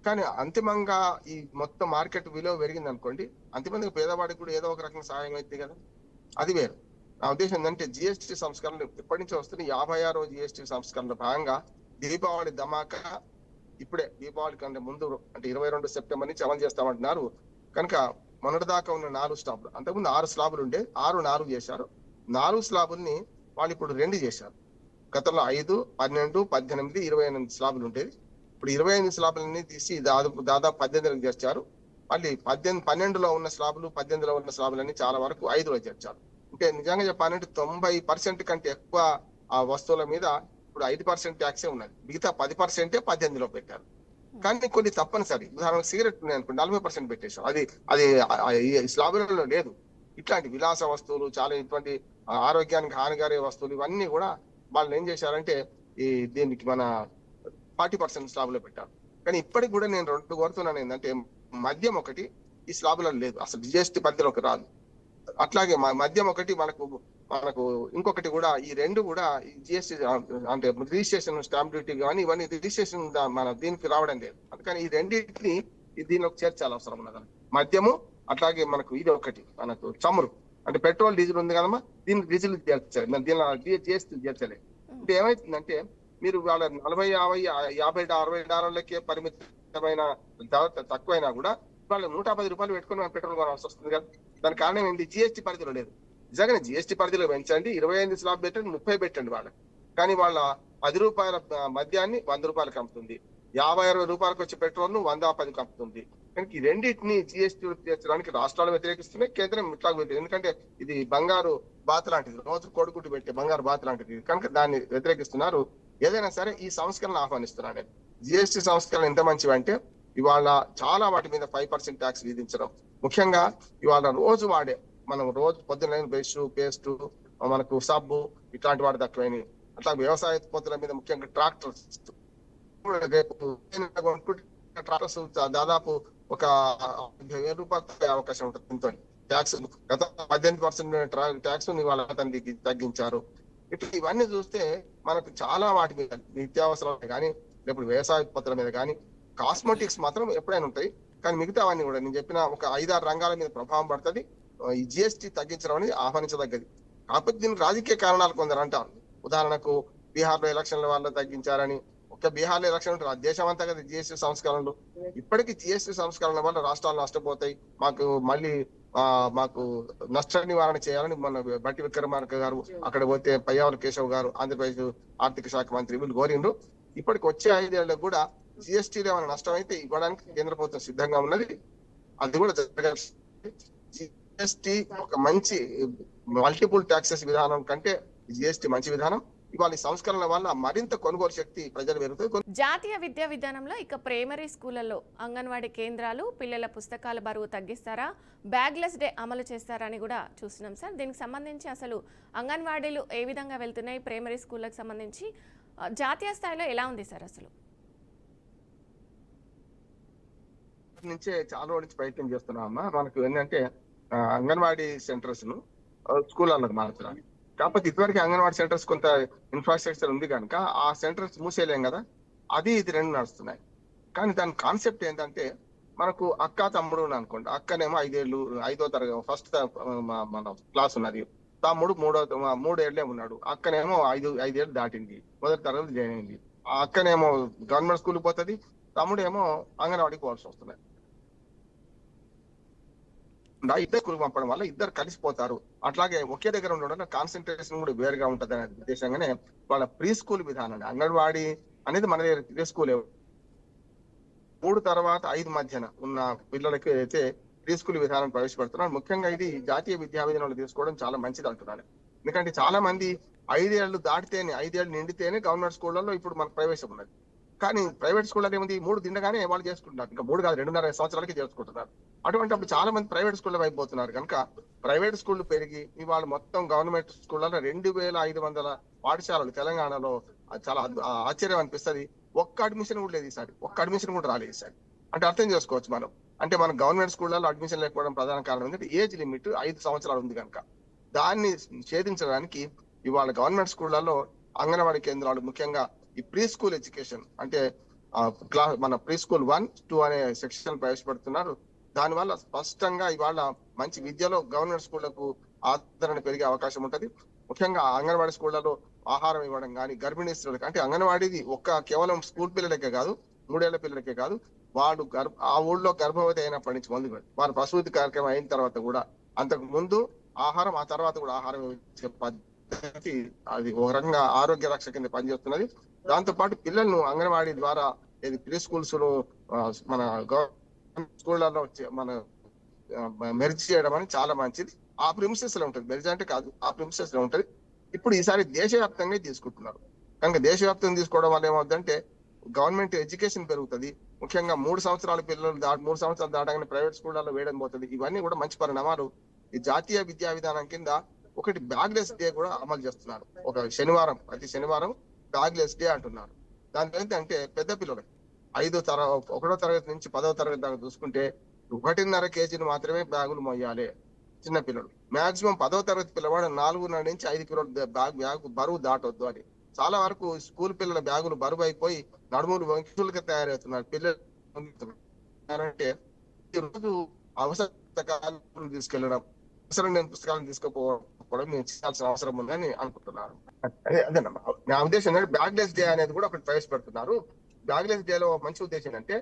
కానీ అంతిమంగా ఈ మొత్తం మార్కెట్ విలువ పెరిగింది అనుకోండి, అంతిమంగా పేదవాడికి కూడా ఏదో ఒక రకంగా సహాయం అవుతుంది కదా, అది వేరు. నా ఉద్దేశం ఏంటంటే జిఎస్టీ సంస్కరణలు ఎప్పటి నుంచో వస్తుంది. 56వ జిఎస్టీ సంస్కరణలో భాగంగా దీపావళి ధమాకా ఇప్పుడే దీపావళి కంటే ముందు అంటే 22 సెప్టెంబర్ నుంచి అమలు చేస్తామంటున్నారు. కనుక మొన్నటిదాకా ఉన్న 4 స్లాబ్లు, అంతకుముందు 6 స్లాబులు ఉండే, 4 చేశారు. 4 స్లాబుల్ని వాళ్ళు ఇప్పుడు 2 చేశారు. గతంలో 5, 12, 18, 28 స్లాబులు ఉండేది. ఇప్పుడు 25 స్లాబులన్నీ తీసి దాదాపు 18 చేర్చారు. మళ్ళీ 12లో ఉన్న స్లాబులు, 18లో ఉన్న స్లాబులన్నీ చాలా వరకు 5లో చేర్చారు. అంటే నిజంగా చెప్పాలంటే 90% కంటే ఎక్కువ ఆ వస్తువుల మీద ఇప్పుడు 5% ట్యాక్సే ఉన్నది. మిగతా 10% 18లో పెట్టారు. కానీ కొన్ని తప్పనిసరి, ఉదాహరణకు సిగరెట్ ఉన్నాయి అనుకోండి, 40% పెట్టేశారు. అది స్లాబులలో లేదు. ఇట్లాంటి విలాస వస్తువులు, చాలా ఇటువంటి ఆరోగ్యానికి హానికారే వస్తువులు, ఇవన్నీ కూడా వాళ్ళు ఏం చేశారంటే దీనికి మన 40% స్లాబ్ లో పెట్టారు. కానీ ఇప్పటికి కూడా నేను 2 కోరుతున్నాను. ఏంటంటే మద్యం ఒకటి ఈ స్లాబులలో లేదు, అసలు జిఎస్టీ పరిధిలోకి రాదు. అట్లాగే మద్యం ఒకటి మనకు ఇంకొకటి కూడా, ఈ 2 కూడా జిఎస్టీ అంటే రిజిస్ట్రేషన్ స్టాంప్ డ్యూటీ కానీ ఇవన్నీ రిజిస్ట్రేషన్ మన దీనికి రావడం లేదు. అందుకని ఈ రెండింటిని దీనిలోకి చేర్చాలి అవసరం ఉన్నది. మద్యము, అట్లాగే మనకు ఇది ఒకటి, మనకు చమురు అంటే పెట్రోల్ డీజిల్ ఉంది కదమ్మా, దీనికి డీజిల్ చేర్చాలి, దీనిలో జిఎస్టీ చేర్చలేదు. అంటే ఏమైతుందంటే మీరు వాళ్ళ 40, 50, 50, 60 డాలర్లకే పరిమితమైన తక్కువైనా కూడా వాళ్ళు 110 రూపాయలు పెట్టుకుని పెట్రోల్ కొనాల్సి వస్తుంది కదా. దాని కారణం ఏంటి? జిఎస్టీ పరిధిలో లేదు. నిజంగానే జిఎస్టీ పరిధిలో పెంచండి, 25 స్లాబ్ పెట్టండి, 30 పెట్టండి వాళ్ళకి. కానీ వాళ్ళ 10 రూపాయల మద్యాన్ని 100 రూపాయలకు అమ్ముతుంది, 50-60 రూపాయలకు వచ్చే పెట్రోల్ ను 110కి అమ్ముతుంది. కనుక ఈ రెండింటిని జిఎస్టీ చేర్చడానికి రాష్ట్రాలు వ్యతిరేకిస్తున్నాయి, కేంద్రం ఇట్లా వ్యతిరేకి. ఎందుకంటే ఇది బంగారు బాత లాంటిది, రోజు కొడుకుట్టు పెట్టే బంగారు బాత లాంటిది. కనుక దాన్ని వ్యతిరేకిస్తున్నారు. ఏదైనా సరే ఈ సంస్కరణ ఆహ్వానిస్తున్నాను నేను. జిఎస్టీ సంస్కరణ ఎంత మంచివి అంటే ఇవాళ చాలా వాటి మీద 5% ట్యాక్స్ విధించడం. ముఖ్యంగా ఇవాళ రోజు వాడే, మనం రోజు పొద్దున్న బ్రష్, పేస్ట్, మనకు సబ్బు ఇట్లాంటి వాటి తక్కువైనవి. అట్లా వ్యవసాయ ఉత్పత్తుల మీద ముఖ్యంగా ట్రాక్టర్స్, రేపు ట్రాక్టర్స్ దాదాపు ఒక 50,000 రూపాయలు అవకాశం ఉంటుంది. దీంతో ట్యాక్స్ గత 18% ట్యాక్స్ ఇవాళ తగ్గించారు. ఇట్లా ఇవన్నీ చూస్తే మనకు చాలా వాటి మీద, నిత్యావసరాలు కానీ లేకపోతే వ్యవసాయ ఉత్పత్తుల మీద కానీ, కాస్మెటిక్స్ మాత్రం ఎప్పుడైనా ఉంటాయి. కానీ మిగతావన్నీ కూడా నేను చెప్పిన ఒక 5-6 రంగాల మీద ప్రభావం పడుతుంది. ఈ జిఎస్టీ తగ్గించడం అనేది ఆహ్వానించదగ్గది. కాకపోతే దీనికి రాజకీయ కారణాలు కొందరు అంటారు. ఉదాహరణకు బీహార్ లో ఎలక్షన్ల వల్ల తగ్గించారని. ఒక బీహార్ లో ఎలక్షన్ ఉంటుంది, దేశం అంతా కదా జిఎస్టీ సంస్కరణలు. ఇప్పటికీ జిఎస్టీ సంస్కరణల వల్ల రాష్ట్రాలు నష్టపోతాయి. మాకు నష్ట నివారణ చేయాలని మన బట్టి విక్రమార్క గారు అక్కడ పోతే పయ్యావుల కేశవ్ గారు ఆంధ్రప్రదేశ్ ఆర్థిక శాఖ మంత్రి వీళ్ళు కోరిండ్రు. ఇప్పటికి వచ్చే 5 ఏళ్లకు కూడా జిఎస్టీలో ఏమైనా నష్టం అయితే ఇవ్వడానికి కేంద్ర ప్రభుత్వం సిద్ధంగా ఉన్నది. అది కూడా జరగాలి. జిఎస్టీ ఒక మంచి మల్టిపుల్ ట్యాక్సెస్ విధానం కంటే జిఎస్టీ మంచి విధానం. ఇవాళ సంస్కరణల వల్ల మరింత కొనుగోలు శక్తి ప్రజలు పెరుగుతుంది. జాతీయ విద్యా విధానంలో ఇక ప్రైమరీ స్కూళ్లలో అంగన్వాడీ కేంద్రాలు, పిల్లల పుస్తకాల బరువు తగ్గిస్తారా, బ్యాగ్లెస్ డే అమలు చేస్తారా అని కూడా చూస్తున్నాం సార్. దీనికి సంబంధించి అసలు అంగన్వాడీలు ఏ విధంగా వెళ్తున్నాయి, ప్రైమరీ స్కూళ్ళకి సంబంధించి జాతీయ స్థాయిలో ఎలా ఉంది సార్? అసలు నుంచే చాలా రోజుల నుంచి ప్రయత్నం చేస్తున్నాం అమ్మా. మనకు ఏంటంటే అంగన్వాడీ సెంటర్స్ ను స్కూళ్ళకి మార్చడానికి. కాకపోతే ఇదివరకు అంగన్వాడీ సెంటర్స్ కొంత ఇన్ఫ్రాస్ట్రక్చర్ ఉంది కనుక ఆ సెంటర్స్ మూసేయలేం కదా, అది ఇది 2 నడుస్తున్నాయి. కానీ దాని కాన్సెప్ట్ ఏంటంటే మనకు అక్క తమ్ముడు అనుకోండి, అక్కనేమో 5 ఏళ్ళు 5వ తరగతి ఫస్ట్ మన క్లాస్ ఉన్నది, తమ్ముడు 3 ఏళ్లే ఉన్నాడు, అక్కనేమో 5 ఏళ్ళు దాటింది, మొదటి తరగతి జాయిన్ అయింది. ఆ అక్కనేమో గవర్నమెంట్ స్కూల్కి పోతుంది, తమ్ముడు ఏమో అంగన్వాడీకి పోవాల్సి వస్తున్నాయి. ఇద్దరు స్కూల్ పంపడం వల్ల ఇద్దరు కలిసిపోతారు. అట్లాగే ఒకే దగ్గర ఉండడం కాన్సన్ట్రేషన్ కూడా వేరుగా ఉంటది అనే ఉద్దేశంగానే వాళ్ళ ప్రీ స్కూల్ విధానం. అంగన్వాడీ అనేది మన దగ్గర ప్రీ స్కూల్ 3 తర్వాత 5 మధ్యన ఉన్న పిల్లలకి అయితే ప్రీ స్కూల్ విధానం ప్రవేశపెడుతున్నారు. ముఖ్యంగా ఇది జాతీయ విద్యా విధానంలో తీసుకోవడం చాలా మంచిది అంటున్నాను. ఎందుకంటే చాలా మంది 5 ఏళ్ళు దాటితేనే, 5 ఏళ్ళు నిండితేనే గవర్నమెంట్ స్కూళ్లలో ఇప్పుడు మనకు ప్రవేశం ఉన్నది. కానీ ప్రైవేట్ స్కూళ్ళలో ఏముంది, 3 తిండగానే వాళ్ళు చేసుకుంటున్నారు. ఇంకా 3 కాదు 2.5 సంవత్సరాలకి చేసుకుంటున్నారు. అటువంటి అప్పుడు చాలా మంది ప్రైవేట్ స్కూళ్ళ వైపు పోతున్నారు. కనుక ప్రైవేట్ స్కూళ్లు పెరిగి ఇవాళ మొత్తం గవర్నమెంట్ స్కూళ్ళలో 2500 పాఠశాలలు తెలంగాణలో. చాలా ఆశ్చర్యం అనిపిస్తుంది. ఒక్క అడ్మిషన్ కూడా లేదు ఈసారి, ఒక్క అడ్మిషన్ కూడా రాలేదు ఈసారి. అంటే అర్థం చేసుకోవచ్చు మనం. అంటే మన గవర్నమెంట్ స్కూళ్ళలో అడ్మిషన్ లేకపోవడం ప్రధాన కారణం ఏంటంటే ఏజ్ లిమిట్ 5 సంవత్సరాలు ఉంది కనుక. దాన్ని ఛేదించడానికి ఇవాళ గవర్నమెంట్ స్కూళ్ళలో అంగన్వాడీ కేంద్రాలు, ముఖ్యంగా ఈ ప్రీ స్కూల్ ఎడ్యుకేషన్ అంటే మన ప్రీ స్కూల్ 1, 2 అనే సెక్షన్ ప్రవేశపెడుతున్నారు. దానివల్ల స్పష్టంగా ఇవాళ మంచి విద్యలో గవర్నమెంట్ స్కూళ్లకు ఆదరణ పెరిగే అవకాశం ఉంటది. ముఖ్యంగా అంగన్వాడీ స్కూళ్లలో ఆహారం ఇవ్వడం కానీ గర్భిణీ స్త్రీలకు, అంటే అంగన్వాడీది కేవలం స్కూల్ పిల్లలకే కాదు, 3 ఏళ్ల పిల్లలకే కాదు, వాడు ఆ ఊళ్ళో గర్భవతి అయినప్పటి నుంచి మొదలు వారి ప్రసూతి కార్యక్రమం అయిన తర్వాత కూడా, అంతకు ముందు ఆహారం, ఆ తర్వాత కూడా ఆహారం ఇచ్చే పద్ధతి అది ఒక రకంగా ఆరోగ్య రక్ష కింద పనిచేస్తున్నది. దాంతో పాటు పిల్లలను అంగన్వాడీ ద్వారా ప్రీ స్కూల్స్ ను మన గవర్నమెంట్ స్కూళ్లలో మన మెర్జ్ చేయడం అని చాలా మంచిది. ఆ ప్రిమిసెస్ లో ఉంటుంది, మెర్జ్ అంటే కాదు, ఆ ప్రిమిసెస్ లో ఉంటది. ఇప్పుడు ఈసారి దేశవ్యాప్తంగా తీసుకుంటున్నారు. కనుక దేశవ్యాప్తంగా తీసుకోవడం వల్ల ఏమవుతుందంటే గవర్నమెంట్ ఎడ్యుకేషన్ పెరుగుతుంది. ముఖ్యంగా 3 సంవత్సరాల పిల్లలు 3 సంవత్సరాలు దాటగానే ప్రైవేట్ స్కూళ్లలో వేయడం పోతుంది. ఇవన్నీ కూడా మంచి పరిణామాలు. ఈ జాతీయ విద్యా విధానం కింద ఒకటి బ్యాగ్లెస్ డే కూడా అమలు చేస్తున్నారు. ఒక శనివారం, ప్రతి శనివారం బ్యాగ్లెస్ డే అంటున్నారు. దాని ఏంటంటే పెద్ద పిల్లలు 1వ తరగతి నుంచి 10వ తరగతి దాకా చూసుకుంటే 1.5 కేజీలు మాత్రమే బ్యాగులు మొయ్యాలి చిన్న పిల్లలు. మాక్సిమం 10వ తరగతి పిల్లవాడు 4.5 నుంచి 5 కిలోల బ్యాగ్ బరువు దాటొద్దు అని. చాలా వరకు స్కూల్ పిల్లల బ్యాగులు బరువు అయిపోయి నడుములు వంకులుగా తయారవుతున్నారు పిల్లలు. అంటే ఈరోజు అవసర పుస్తకాలను తీసుకెళ్లడం, అవసరం లేని పుస్తకాలను తీసుకుపోవడం మేము చేయాల్సిన అవసరం ఉందని అనుకుంటున్నారు. అదేనమ్మా నా ఉద్దేశం. బ్యాగ్లెస్ డే అనేది కూడా ఒకటి ప్రవేశపెడుతున్నారు. బ్యాగ్లెస్ డే లో మంచి ఉద్దేశం అంటే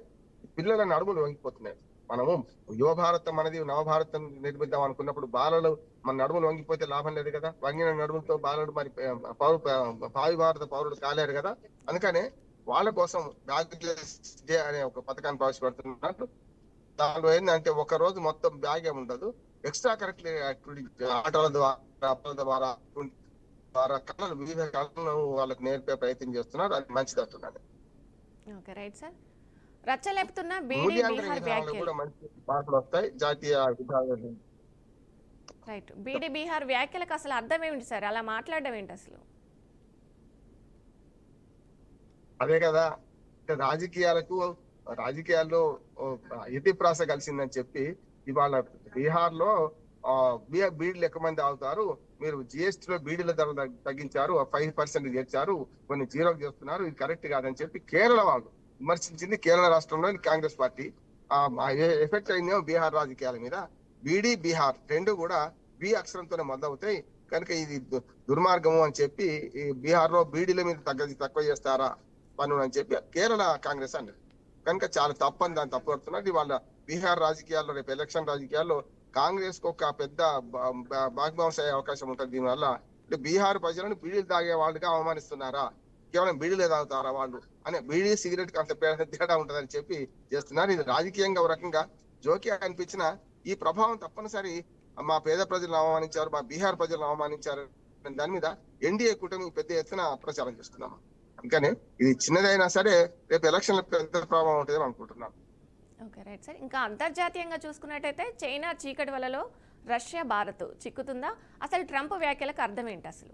పిల్లల నడుములు వంగిపోతున్నాయి. మనము యువభారతం అనేది నవభారతం నిర్మిద్దాం అనుకున్నప్పుడు బాలలు మన నడుములు వంగిపోతే లాభం లేదు కదా. వంగిన నడుములతో బాలలు మరి భావి భారత పౌరులు కాలేరు కదా. అందుకనే వాళ్ళ కోసం బ్యాగ్లెస్ డే అనే ఒక పథకాన్ని ప్రవేశపెడుతున్నట్టు. దానిలో ఏంటంటే ఒక రోజు మొత్తం బ్యాగ్ ఏమి ఉండదు, ఎక్స్ట్రా కరిక్యులర్ యాక్టివిటీ ఆటల ద్వారా కళలు, వివిధ కళలను వాళ్ళకి నేర్పే ప్రయత్నం చేస్తున్నారు. అది మంచిది అంటున్నాను. Okay, right sir. రచ్చలేపుతున్న బీడీ బీహార్ వ్యాఖ్యలు మంచి మార్పులు వస్తాయి జాతీయ విధానం. రైట్, బీడీ బీహార్ వ్యాఖ్యలకు అసలు అర్థం ఏమిటి సార్? అలా మాట్లాడడం ఏంటి అసలు? అదే కదా, రాజకీయాల్లో యతిప్రాస కలిసిందని చెప్పి ఇవాళ బీహార్ లో బీడీలు ఎక్కువ మంది అవుతారు, మీరు జిఎస్టీ లో బీడీల ధర తగ్గించారు, 5% చేర్చారు, కొన్ని 0 చేస్తున్నారు, ఇది కరెక్ట్ కాదని చెప్పి కేరళ వాళ్ళు విమర్శించింది. కేరళ రాష్ట్రంలో కాంగ్రెస్ పార్టీ ఎఫెక్ట్ అయిందేమో బీహార్ రాజకీయాల మీద. బీడీ బీహార్ రెండు కూడా బి అక్షరంతోనే మొదలవుతాయి కనుక ఇది దుర్మార్గము అని చెప్పి ఈ బీహార్ లో బీడీల మీద తక్కువ చేస్తారా పన్ను అని చెప్పి కేరళ కాంగ్రెస్ అన్నది. కనుక చాలా తప్పని దాన్ని తప్పుపడుతున్నది. వాళ్ళ బీహార్ రాజకీయాల్లో, రేపు ఎలక్షన్ రాజకీయాల్లో కాంగ్రెస్ కు ఒక పెద్ద బాగ్బాంస్ అయ్యే అవకాశం ఉంటుంది. దీనివల్ల అంటే బీహార్ ప్రజలను బీడీలు తాగే వాళ్ళుగా అవమానిస్తున్నారా, కేవలం బీడీలే తాగుతారా వాళ్ళు అనే, బీడీ సిగరెట్ కి అంత తేడా ఉంటుందని చెప్పి చేస్తున్నారు. ఇది రాజకీయంగా ఒక రకంగా జోకి అనిపించిన ఈ ప్రభావం తప్పనిసరి మా పేద ప్రజలను అవమానించారు, మా బీహార్ ప్రజలను అవమానించారు దాని మీద ఎన్డీఏ కూటమి పెద్ద ఎత్తున ప్రచారం చేస్తున్నాము. అందుకని ఇది చిన్నదైనా సరే రేపు ఎలక్షన్ల పెద్ద ప్రభావం ఉంటుందని అనుకుంటున్నాం. Okay, right sir. ఇంకా అంతర్జాతీయంగా చూసుకున్నట్టయితే చైనా చీకటి వలలో రష్యా భారత్ చిక్కుతుందా? అసలు ట్రంప్ వ్యాఖ్యలకు అర్థం ఏంటి అసలు?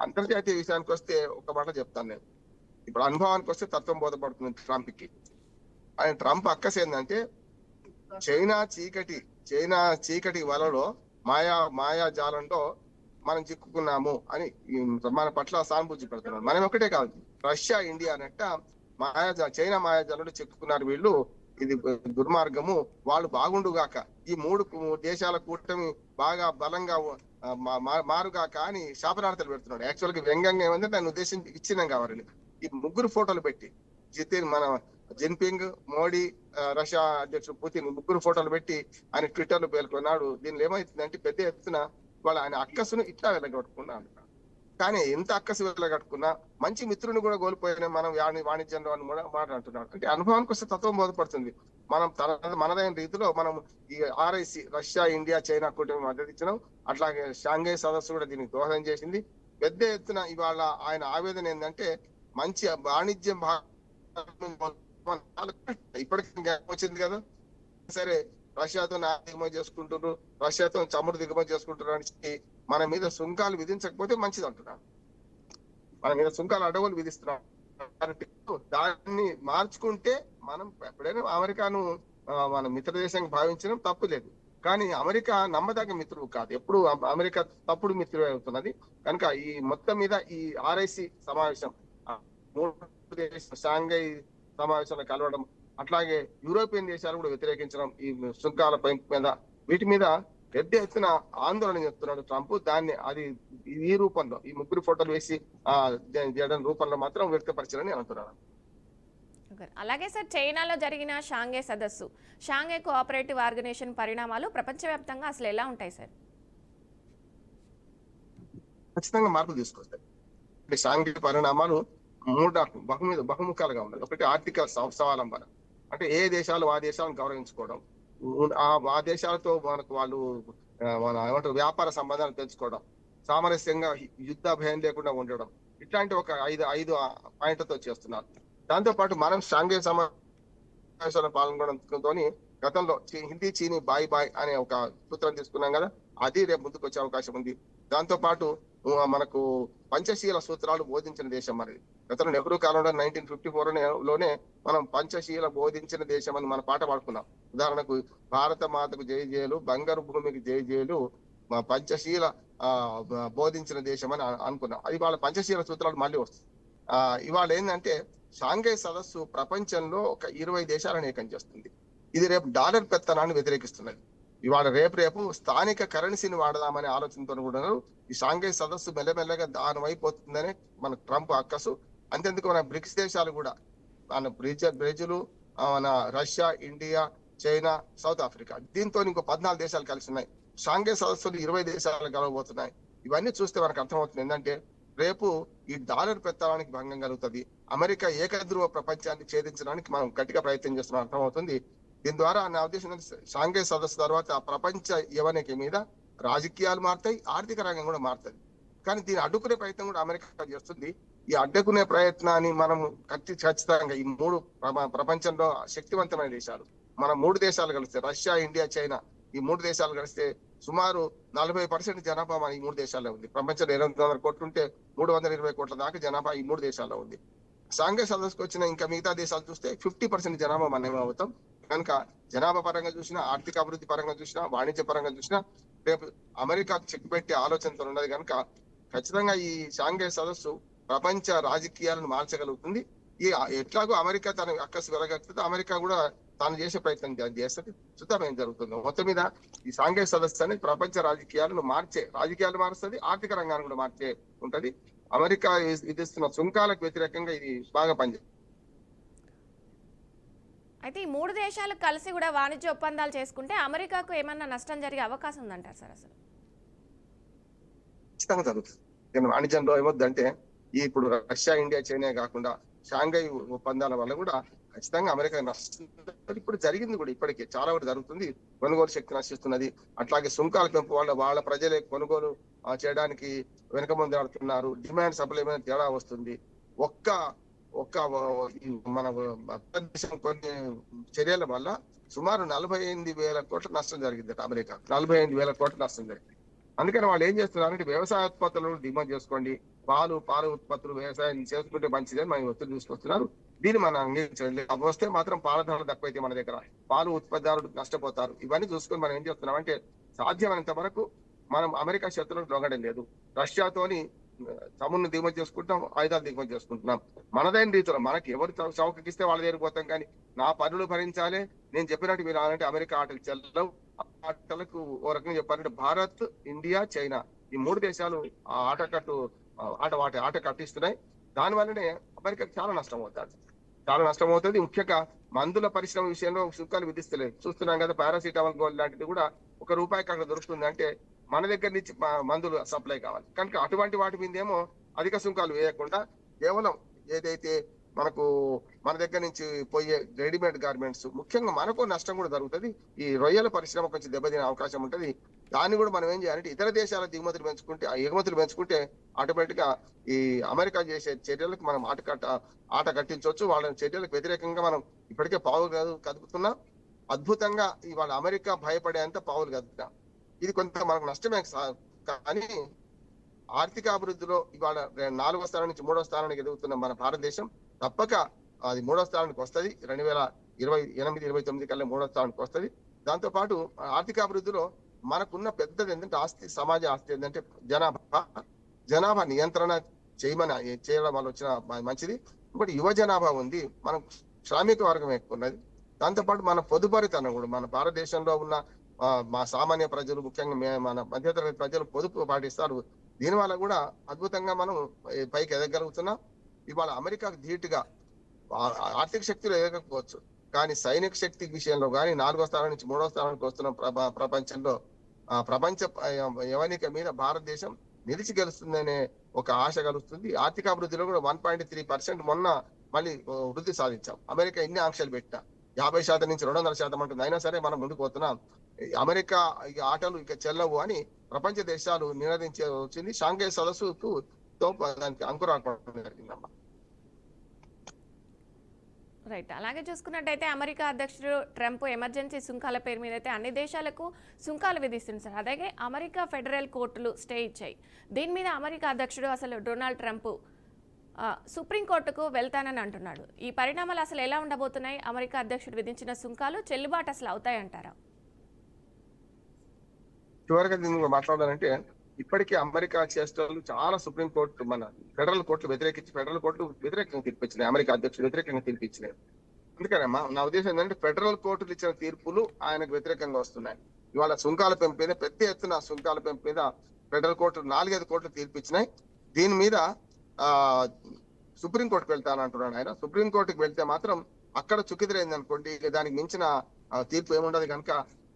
అంతర్జాతీయ విషయానికి వస్తే ఒక మాట చెప్తాను నేను. ఇప్పుడు అనుభవానికి వస్తే తత్వం బోధపడుతుంది ట్రంప్ కి. ఆయన ట్రంప్ అక్కస్ ఏంటంటే చైనా చీకటి వలలో మాయాజాలంలో మనం చిక్కుకున్నాము అని మన పట్ల సానుభూతి పెడుతున్నారు. మనం ఒకటే కాదు, రష్యా ఇండియా అన్నట్ట చైనా మాయాజాలంలో చిక్కుకున్నారు వీళ్ళు, ఇది దుర్మార్గము, వాళ్ళు బాగుండుగాక, ఈ 3 దేశాల కూటమి బాగా బలంగా మారుగాక అని శాపనార్థాలు పెడుతున్నాడు. యాక్చువల్ గా వ్యంగ్యంగా ఏమంటే దాన్ని ఉద్దేశించి ఇచ్చినాం కావాలని ఈ 3 ఫోటోలు పెట్టి మన జిన్పింగ్, మోడీ, రష్యా అధ్యక్షుడు పుతిన్ 3 ఫోటోలు పెట్టి ఆయన ట్విట్టర్ లో పేర్కొన్నాడు. దీనిలో ఏమైతుందంటే పెద్ద ఎత్తున వాళ్ళ ఆయన అక్కసును ఇట్లా వెళ్ళగొట్టుకున్నా అంటున్నాడు. కానీ ఎంత అక్కసు వెళ్ళగట్టుకున్నా మంచి మిత్రుని కూడా కోల్పోయినా మనం వాణిజ్యంలో అని కూడా మాట్లాడుతున్నాడు. అంటే అనుభవానికి వస్తే తత్వం బోధపడుతుంది. మనం మనదైన రీతిలో మనం ఈ RIC రష్యా, ఇండియా, చైనా కూటమి మద్దతు ఇచ్చినాం. అట్లాగే షాంఘై సదస్సు కూడా దీనికి దోహదం చేసింది. పెద్ద ఎత్తున ఇవాళ ఆయన ఆవేదన ఏంటంటే మంచి వాణిజ్యం ఇప్పటికీ వచ్చింది కదా, సరే రష్యాతో దిగుమతి చేసుకుంటున్నారు, రష్యాతో చమురు దిగుమతి చేసుకుంటున్నారు అని మన మీద సుంకాలు విధించకపోతే మంచిది అంటున్నారు. మన మీద సుంకాలు అడవులు విధిస్తున్నారు. దాన్ని మార్చుకుంటే మనం ఎప్పుడైనా అమెరికాను మన మిత్ర దేశంగా భావించడం తప్పు లేదు. కానీ అమెరికా నమ్మదగ్గ మిత్రుడు కాదు, ఎప్పుడు అమెరికా తప్పుడు మిత్రుడు అవుతున్నది. కనుక ఈ మొత్తం మీద ఈ RIC సమావేశం ఆ మూడు దేశాలు షాంఘై సమావేశంలో కలవడం, అట్లాగే యూరోపియన్ దేశాలు కూడా వ్యతిరేకించడం ఈ సుంకాల పెంపు మీద, వీటి మీద పెద్ద ఎత్తున ఆందోళన చేస్తున్నాడు ట్రంప్. దాన్ని అది ఈ రూపంలో ఈ ముగ్గురు ఫోటోలు వేసి చేయడం రూపంలో మాత్రం వ్యక్తపరిచారని అంటున్నాను. ఓకే. అలాగే సార్, చైనాలో జరిగిన షాంఘై సదస్సు, షాంఘై కోఆపరేటివ్ ఆర్గనైజేషన్ పరిణామాలు ప్రపంచవ్యాప్తంగా అసలు ఎలా ఉంటాయి సార్? ఖచ్చితంగా మార్పులు తీసుకొస్తాయి. అంటే షాంఘై పరిణామాలు మూడు బహుముఖాలుగా ఉన్నాయి. ఒకటి ఆర్థిక స్వావలంబన, అంటే ఏ దేశాలు ఆ దేశాలను గౌరవించుకోవడం, ఆ దేశాలతో మనకు వాళ్ళు మన ఏమంటారు వ్యాపార సంబంధాలు పెంచుకోవడం, సామరస్యంగా యుద్ధ భయం లేకుండా ఉండడం, ఇట్లాంటి ఒక ఐదు పాయింట్లతో చేస్తున్నారు. దాంతో పాటు మనం షాంఘై సమావేశంలో పాల్గొనడంతో గతంలో హిందీ చీనీ బాయ్ బాయ్ అనే ఒక సూత్రం తీసుకున్నాం కదా, అది రేపు ముందుకు వచ్చే అవకాశం ఉంది. దాంతో పాటు మనకు పంచశీల సూత్రాలు బోధించిన దేశం మరి. గతంలో నెహ్రూ కాలంలో 1954 లోనే మనం పంచశీల బోధించిన దేశం అని మన పాట పాడుకున్నాం. ఉదాహరణకు భారత మాతకు జై జయలు, బంగారు భూమికి జై జయలు, పంచశీల బోధించిన దేశం అని అనుకున్నాం. అది వాళ్ళ పంచశీల సూత్రాలు మళ్ళీ వస్తుంది. ఇవాళ ఏంటంటే షాంఘై సదస్సు ప్రపంచంలో ఒక 20 దేశాలను ఏకం చేస్తుంది. ఇది రేపు డాలర్ పెత్తనాన్ని వ్యతిరేకిస్తున్నది. ఇవాళ రేపు స్థానిక కరెన్సీని వాడదామనే ఆలోచనతో కూడా ఈ షాంఘై సదస్సు మెల్లమెల్లగా దాని అయిపోతుందని మన ట్రంప్ అక్కసు. అంతెందుకు మన బ్రిక్స్ దేశాలు కూడా, మన బ్రెజిల్, మన Russia, India, China, south Africa, దీంతో ఇంకో 14 దేశాలు కలిసి ఉన్నాయి. షాంఘై సదస్సులు 20 దేశాలు కలవబోతున్నాయి. ఇవన్నీ చూస్తే మనకు అర్థమవుతుంది ఏంటంటే రేపు ఈ డాలర్ పెత్తనానికి భంగం కలుగుతుంది. అమెరికా ఏకధ్రువ ప్రపంచాన్ని ఛేదించడానికి మనం గట్టిగా ప్రయత్నం చేస్తున్నాం అర్థమవుతుంది. దీని ద్వారా నా ఉద్దేశం షాంఘై సదస్సు తర్వాత ప్రపంచ యవనిక మీద రాజకీయాలు మారుతాయి, ఆర్థిక రంగం కూడా మారుతుంది. కానీ దీన్ని అడ్డుకునే ప్రయత్నం కూడా అమెరికా చేస్తుంది. ఈ అడ్డుకునే ప్రయత్నాన్ని మనం ఖచ్చితంగా ఈ మూడు ప్రపంచంలో శక్తివంతమైన దేశాలు, మన 3 దేశాలు కలిస్తే, రష్యా, ఇండియా, చైనా, ఈ 3 దేశాలు కలిస్తే సుమారు 40% జనాభా మన ఈ 3 దేశాల్లో ఉంది. ప్రపంచంలో 200 కోట్లు ఉంటే 320 కోట్ల దాకా జనాభా ఈ 3 దేశాల్లో ఉంది. షాంఘై సదస్సుకు వచ్చిన ఇంకా మిగతా దేశాలు చూస్తే 50% జనాభా మనం అవుతాం. కనుక జనాభా పరంగా చూసినా, ఆర్థిక అభివృద్ధి పరంగా చూసినా, వాణిజ్య పరంగా చూసినా రేపు అమెరికాకు చెక్ పెట్టే ఆలోచనతో ఉన్నది. కనుక ఖచ్చితంగా ఈ షాంఘై సదస్సు ప్రపంచ రాజకీయాలను మార్చగలుగుతుంది. ఈ ఎట్లాగో అమెరికా తన అక్కసు వెలగలుగుతుంది, అమెరికా కూడా తాను చేసే ప్రయత్నం చేస్తుంది. చూద్దాం ఏం జరుగుతుందో. మొత్తం మీద ఈ షాంఘై సదస్సు అనేది ప్రపంచ రాజకీయాలు మారుస్తుంది, ఆర్థిక రంగాన్ని కూడా మార్చే ఉంటది. అమెరికా విధిస్తున్న సుంకాలకు వ్యతిరేకంగా ఇది బాగా పనిచేస్తుంది. అయితే ఈ 3 దేశాలు కలిసి కూడా వాణిజ్య ఒప్పందాలు చేసుకుంటే అమెరికాకు ఏమన్నా నష్టం జరిగే అవకాశం ఉందంటారు సార్? అసలు ఖచ్చితంగా జరుగుతుంది. నేను వాణిజ్యంలో ఏమొద్దంటే ఇప్పుడు రష్యా, ఇండియా, చైనా కాకుండా షాంఘై ఒప్పందాల వల్ల కూడా ఖచ్చితంగా అమెరికా నష్టం ఇప్పుడు జరిగింది కూడా, ఇప్పటికే చాలా వరకు జరుగుతుంది. కొనుగోలు శక్తి నశిస్తున్నది. అట్లాగే సుంకాల పెంపు వల్ల వాళ్ళ ప్రజలే కొనుగోలు చేయడానికి వెనుక ముందాడుతున్నారు. డిమాండ్ సప్లై మీద తేడా వస్తుంది. ఒక్క మన భారతదేశం కొన్ని చర్యల వల్ల సుమారు 48,000 కోట్ల నష్టం జరిగింది అమెరికా. 48,000 కోట్ల నష్టం జరిగింది. అందుకని వాళ్ళు ఏం చేస్తున్నారంటే వ్యవసాయ ఉత్పత్తులను డిమాండ్ చేసుకోండి, పాలు ఉత్పత్తులు వ్యవసాయం చేసుకుంటే మంచిదని మనం ఒత్తిడి తీసుకొస్తున్నారు. దీన్ని మనం అంగీకరించండి. అవి వస్తే మాత్రం పాల ధరలు తక్కువైతే మన దగ్గర పాలు ఉత్పత్తిదారులు నష్టపోతారు. ఇవన్నీ చూసుకొని మనం ఏం చేస్తున్నాం అంటే సాధ్యమైనంత వరకు మనం అమెరికా శత్రువులకు లొంగడం లేదు. రష్యాతోని తమ్ముని దిగుమతి చేసుకుంటాం, ఆయుధాలు దిగుమతి చేసుకుంటున్నాం. మనదైన రీతిలో మనకి ఎవరు చౌకకిస్తే వాళ్ళ దగ్గర పోతాం. కానీ నా పనులు భరించాలి, నేను చెప్పినట్టు మీరు అలాంటి అమెరికా ఆటలు చెల్లవు. ఆటలకు ఓ రకంగా చెప్పాలంటే భారత్, ఇండియా, చైనా ఈ 3 దేశాలు వాటి ఆట కట్టిస్తున్నాయి. దాని వల్లనే అమెరికాకి చాలా నష్టం అవుతుంది. ముఖ్యంగా మందుల పరిశ్రమ విషయంలో సుంకాలు విధిస్తలేదు. చూస్తున్నాం కదా, పారాసిటమాల్ గోల్డ్ లాంటిది కూడా ₹1 అక్కడ దొరుకుతుంది అంటే మన దగ్గర నుంచి మందులు సప్లై కావాలి. కనుక అటువంటి వాటి మీద ఏమో అధిక సుంకాలు వేయకుండా కేవలం ఏదైతే మనకు మన దగ్గర నుంచి పోయే రెడీమేడ్ గార్మెంట్స్, ముఖ్యంగా మనకు నష్టం కూడా జరుగుతుంది. ఈ రొయ్యల పరిశ్రమ కొంచెం దెబ్బతినే అవకాశం ఉంటుంది. దాన్ని కూడా మనం ఏం చేయాలంటే ఇతర దేశాల ఎగుమతులు పెంచుకుంటే ఆటోమేటిక్ గా ఈ అమెరికా చేసే చర్యలకు మనం ఆట కట్టించవచ్చు. వాళ్ళ చర్యలకు వ్యతిరేకంగా మనం ఇప్పటికే పావులు కదుపుతున్నాం. అద్భుతంగా ఇవాళ అమెరికా భయపడేంత పావులు కదుపుతున్నాం. ఇది కొంత మనకు నష్టమే. కానీ ఆర్థిక అభివృద్ధిలో ఇవాళ 4వ స్థానం నుంచి 3వ స్థానానికి ఎదుగుతున్న మన భారతదేశం తప్పక అది 3వ స్థానానికి వస్తుంది. 2028-29 కల్లా 3వ స్థానానికి వస్తుంది. దాంతో పాటు ఆర్థిక అభివృద్ధిలో మనకున్న పెద్దది ఏంటంటే సమాజ ఆస్తి ఏంటంటే జనాభా నియంత్రణ చేయడం వల్ల వచ్చిన మంచిది. ఇంకోటి యువ జనాభా ఉంది, మనం శ్రామిక వర్గం ఎక్కువ ఉన్నది. దాంతోపాటు మన పొదుపరితనం కూడా మన భారతదేశంలో ఉన్న మా సామాన్య ప్రజలు, ముఖ్యంగా మన మధ్యతరగతి ప్రజలు పొదుపు పాటిస్తారు. దీనివల్ల కూడా అద్భుతంగా మనం పైకి ఎదగలుగుతున్నాం. ఇవాళ అమెరికాకు ధీటుగా ఆర్థిక శక్తిలో ఎదగకపోవచ్చు, కానీ సైనిక శక్తి విషయంలో కానీ 4వ స్థానం నుంచి 3వ స్థానానికి వస్తున్న ప్రపంచంలో ప్రపంచ యవనిక మీద భారతదేశం నిలిచి గెలుస్తుందనే ఒక ఆశ కలుస్తుంది. ఆర్థిక అభివృద్ధిలో కూడా 1.3% మొన్న మళ్ళీ వృద్ధి సాధించాం. అమెరికా ఎన్ని ఆంక్షలు పెట్టినా 50% నుంచి 200% అంటుంది, అయినా సరే మనం ముందుకు పోతున్నాం. అమెరికా ఆటలు ఇక చెల్లవు అని ప్రపంచ దేశాలు నినదించే వచ్చింది. షాంఘై సదస్సుకు దానికి అంకురార్పణ జరిగిందమ్మా. రైట్. అలాగే చూసుకున్నట్టయితే అమెరికా అధ్యక్షుడు ట్రంప్ ఎమర్జెన్సీ సుంకాల పేరు మీద అయితే అన్ని దేశాలకు సుంకాలు విధిస్తుంది సార్. అలాగే అమెరికా ఫెడరల్ కోర్టులు స్టే ఇచ్చాయి. దీని మీద అమెరికా అధ్యక్షుడు అసలు డొనాల్డ్ ట్రంప్ సుప్రీంకోర్టుకు వెళ్తానని అంటున్నాడు. ఈ పరిణామాలు అసలు ఎలా ఉండబోతున్నాయి? అమెరికా అధ్యక్షుడు విధించిన సుంకాలు చెల్లుబాటు అసలు అవుతాయంటారా? చివరిగా దీన్ని మాట్లాడాలంటే ఇప్పటికీ అమెరికా చేష్టలు చాలా సుప్రీంకోర్టు మన ఫెడరల్ కోర్టులు వ్యతిరేకంగా తీర్పిచ్చినాయి. అమెరికా అధ్యక్షుడు వ్యతిరేకంగా తీర్పిచ్చినాయి. అందుకనమ్మా నా ఉద్దేశం ఏంటంటే ఫెడరల్ కోర్టులు ఇచ్చిన తీర్పులు ఆయనకు వ్యతిరేకంగా వస్తున్నాయి. ఇవాళ సుంకాల పెంపు మీద పెద్ద ఎత్తున సుంకాల పెంపు మీద ఫెడరల్ కోర్టు 4-5 కోర్టులు తీర్పిచ్చినాయి. దీని మీద సుప్రీంకోర్టుకు వెళ్తానంటున్నాడు ఆయన. సుప్రీంకోర్టుకు వెళ్తే మాత్రం అక్కడ చుక్కిదిరైంది అనుకోండి, దానికి మించిన తీర్పు ఏముండదు కనుక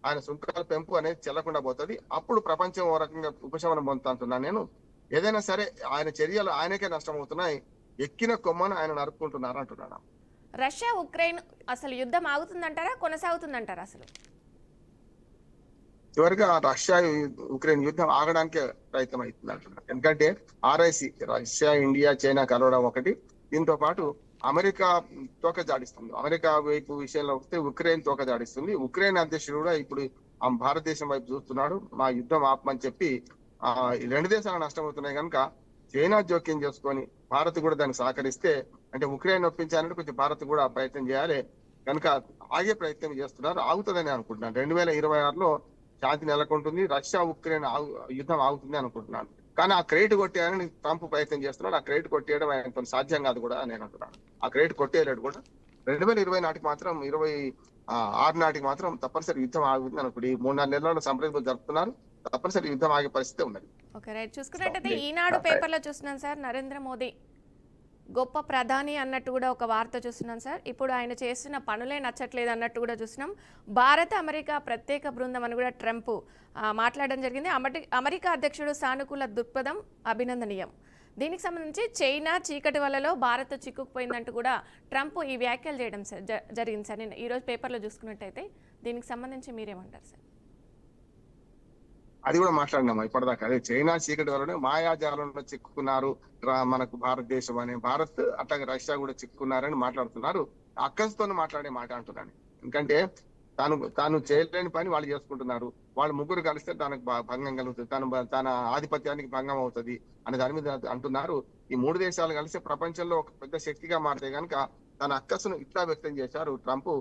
ఆయన సుంకాల పెంపు అనేది చెల్లకుండా పోతుంది. అప్పుడు ప్రపంచం ఓ రకంగా ఉపశమనం పొందుతున్నాను నేను. ఏదైనా సరే ఆయన చర్యలు ఆయనకే నష్టం అవుతున్నాయి, ఎక్కిన కొమ్మను ఆయన నరుపుకుంటున్నారు అంటున్నాను. రష్యా ఉక్రెయిన్ అసలు యుద్ధం ఆగుతుందంటారా, కొనసాగుతుందంటారా? అసలు చివరిగా రష్యా ఉక్రెయిన్ యుద్ధం ఆగడానికే ప్రయత్నం అవుతుంది అంటున్నారు. ఎందుకంటే RIC రష్యా, ఇండియా, చైనా కలవడం ఒకటి, దీంతో పాటు అమెరికా తోక జాడిస్తుంది. అమెరికా వైపు విషయంలో వస్తే ఉక్రెయిన్ తోక జాడిస్తుంది. ఉక్రెయిన్ అధ్యక్షుడు కూడా ఇప్పుడు భారతదేశం వైపు చూస్తున్నాడు, మా యుద్ధం ఆపమని చెప్పి. ఈ 2 దేశాలు నష్టమవుతున్నాయి కనుక చైనా జోక్యం చేసుకొని భారత్ కూడా దానికి సహకరిస్తే, అంటే ఉక్రెయిన్ ఒప్పించాలంటే కొంచెం భారత్ కూడా ప్రయత్నం చేయాలి కనుక ఆగే ప్రయత్నం చేస్తున్నారు. ఆగుతుందని అనుకుంటున్నాను. 2026లో శాంతి నెలకొంటుంది, రష్యా ఉక్రెయిన్ యుద్ధం ఆగుతుంది అనుకుంటున్నాను. కానీ ఆ క్రెడిట్ కొట్టేయాలని ట్రంప్ ప్రయత్నం చేస్తున్నాడు. ఆ క్రెడిట్ కొట్టేయడం ఆయన సాధ్యం కాదు కూడా నేను అంటున్నాను. ఆ క్రెడిట్ కొట్టేయలేడు కూడా. 2020 నాటికి మాత్రం 26 నాటికి మాత్రం తప్పనిసరి యుద్ధం ఆగుతుంది అనుకోండి. 3-4 నెలల్లో సంప్రదింపులు జరుపుతున్నారు, తప్పనిసరి యుద్ధం ఆగే పరిస్థితి ఉన్నది. Okay right. చూసుకున్నట్టయితే ఈనాడు పేపర్లో చూస్తున్నాను సార్, నరేంద్ర మోదీ గొప్ప ప్రధాని అన్నట్టు కూడా ఒక వార్త చూస్తున్నాం సార్. ఇప్పుడు ఆయన చేస్తున్న పనులే నచ్చట్లేదు అన్నట్టు కూడా చూస్తున్నాం. భారత్ అమెరికా ప్రత్యేక బృందం అని కూడా ట్రంప్ మాట్లాడడం జరిగింది. అమెరికా అధ్యక్షుడు సానుకూల దృక్పథం అభినందనీయం. దీనికి సంబంధించి చైనా చీకటి వలలో భారత్ చిక్కుకుపోయిందంటూ కూడా ట్రంప్ ఈ వ్యాఖ్యలు చేయడం సార్ జరిగింది సార్. నేను ఈరోజు పేపర్లో చూసుకున్నట్టయితే దీనికి సంబంధించి మీరేమంటారు సార్? అది కూడా మాట్లాడినామా ఇప్పటిదాకా. అదే చైనా చీకటి వల్లనే మాయాజాలంలో చిక్కుకున్నారు మనకు భారతదేశం అని, భారత్ అట్లాగే రష్యా కూడా చిక్కుకున్నారని మాట్లాడుతున్నారు. అక్కస్తో మాట్లాడే మాట అంటున్నాను. ఎందుకంటే తాను చేయలేని పని వాళ్ళు చేసుకుంటున్నారు. వాళ్ళు ముగ్గురు కలిస్తే తనకు భంగం కలుగుతుంది, తన ఆధిపత్యానికి భంగం అవుతుంది అనే దాని మీద అంటున్నారు. ఈ 3 దేశాలు కలిసి ప్రపంచంలో ఒక పెద్ద శక్తిగా మారితే కనుక తన అక్కసును ఇట్లా వ్యక్తం చేశారు ట్రంప్.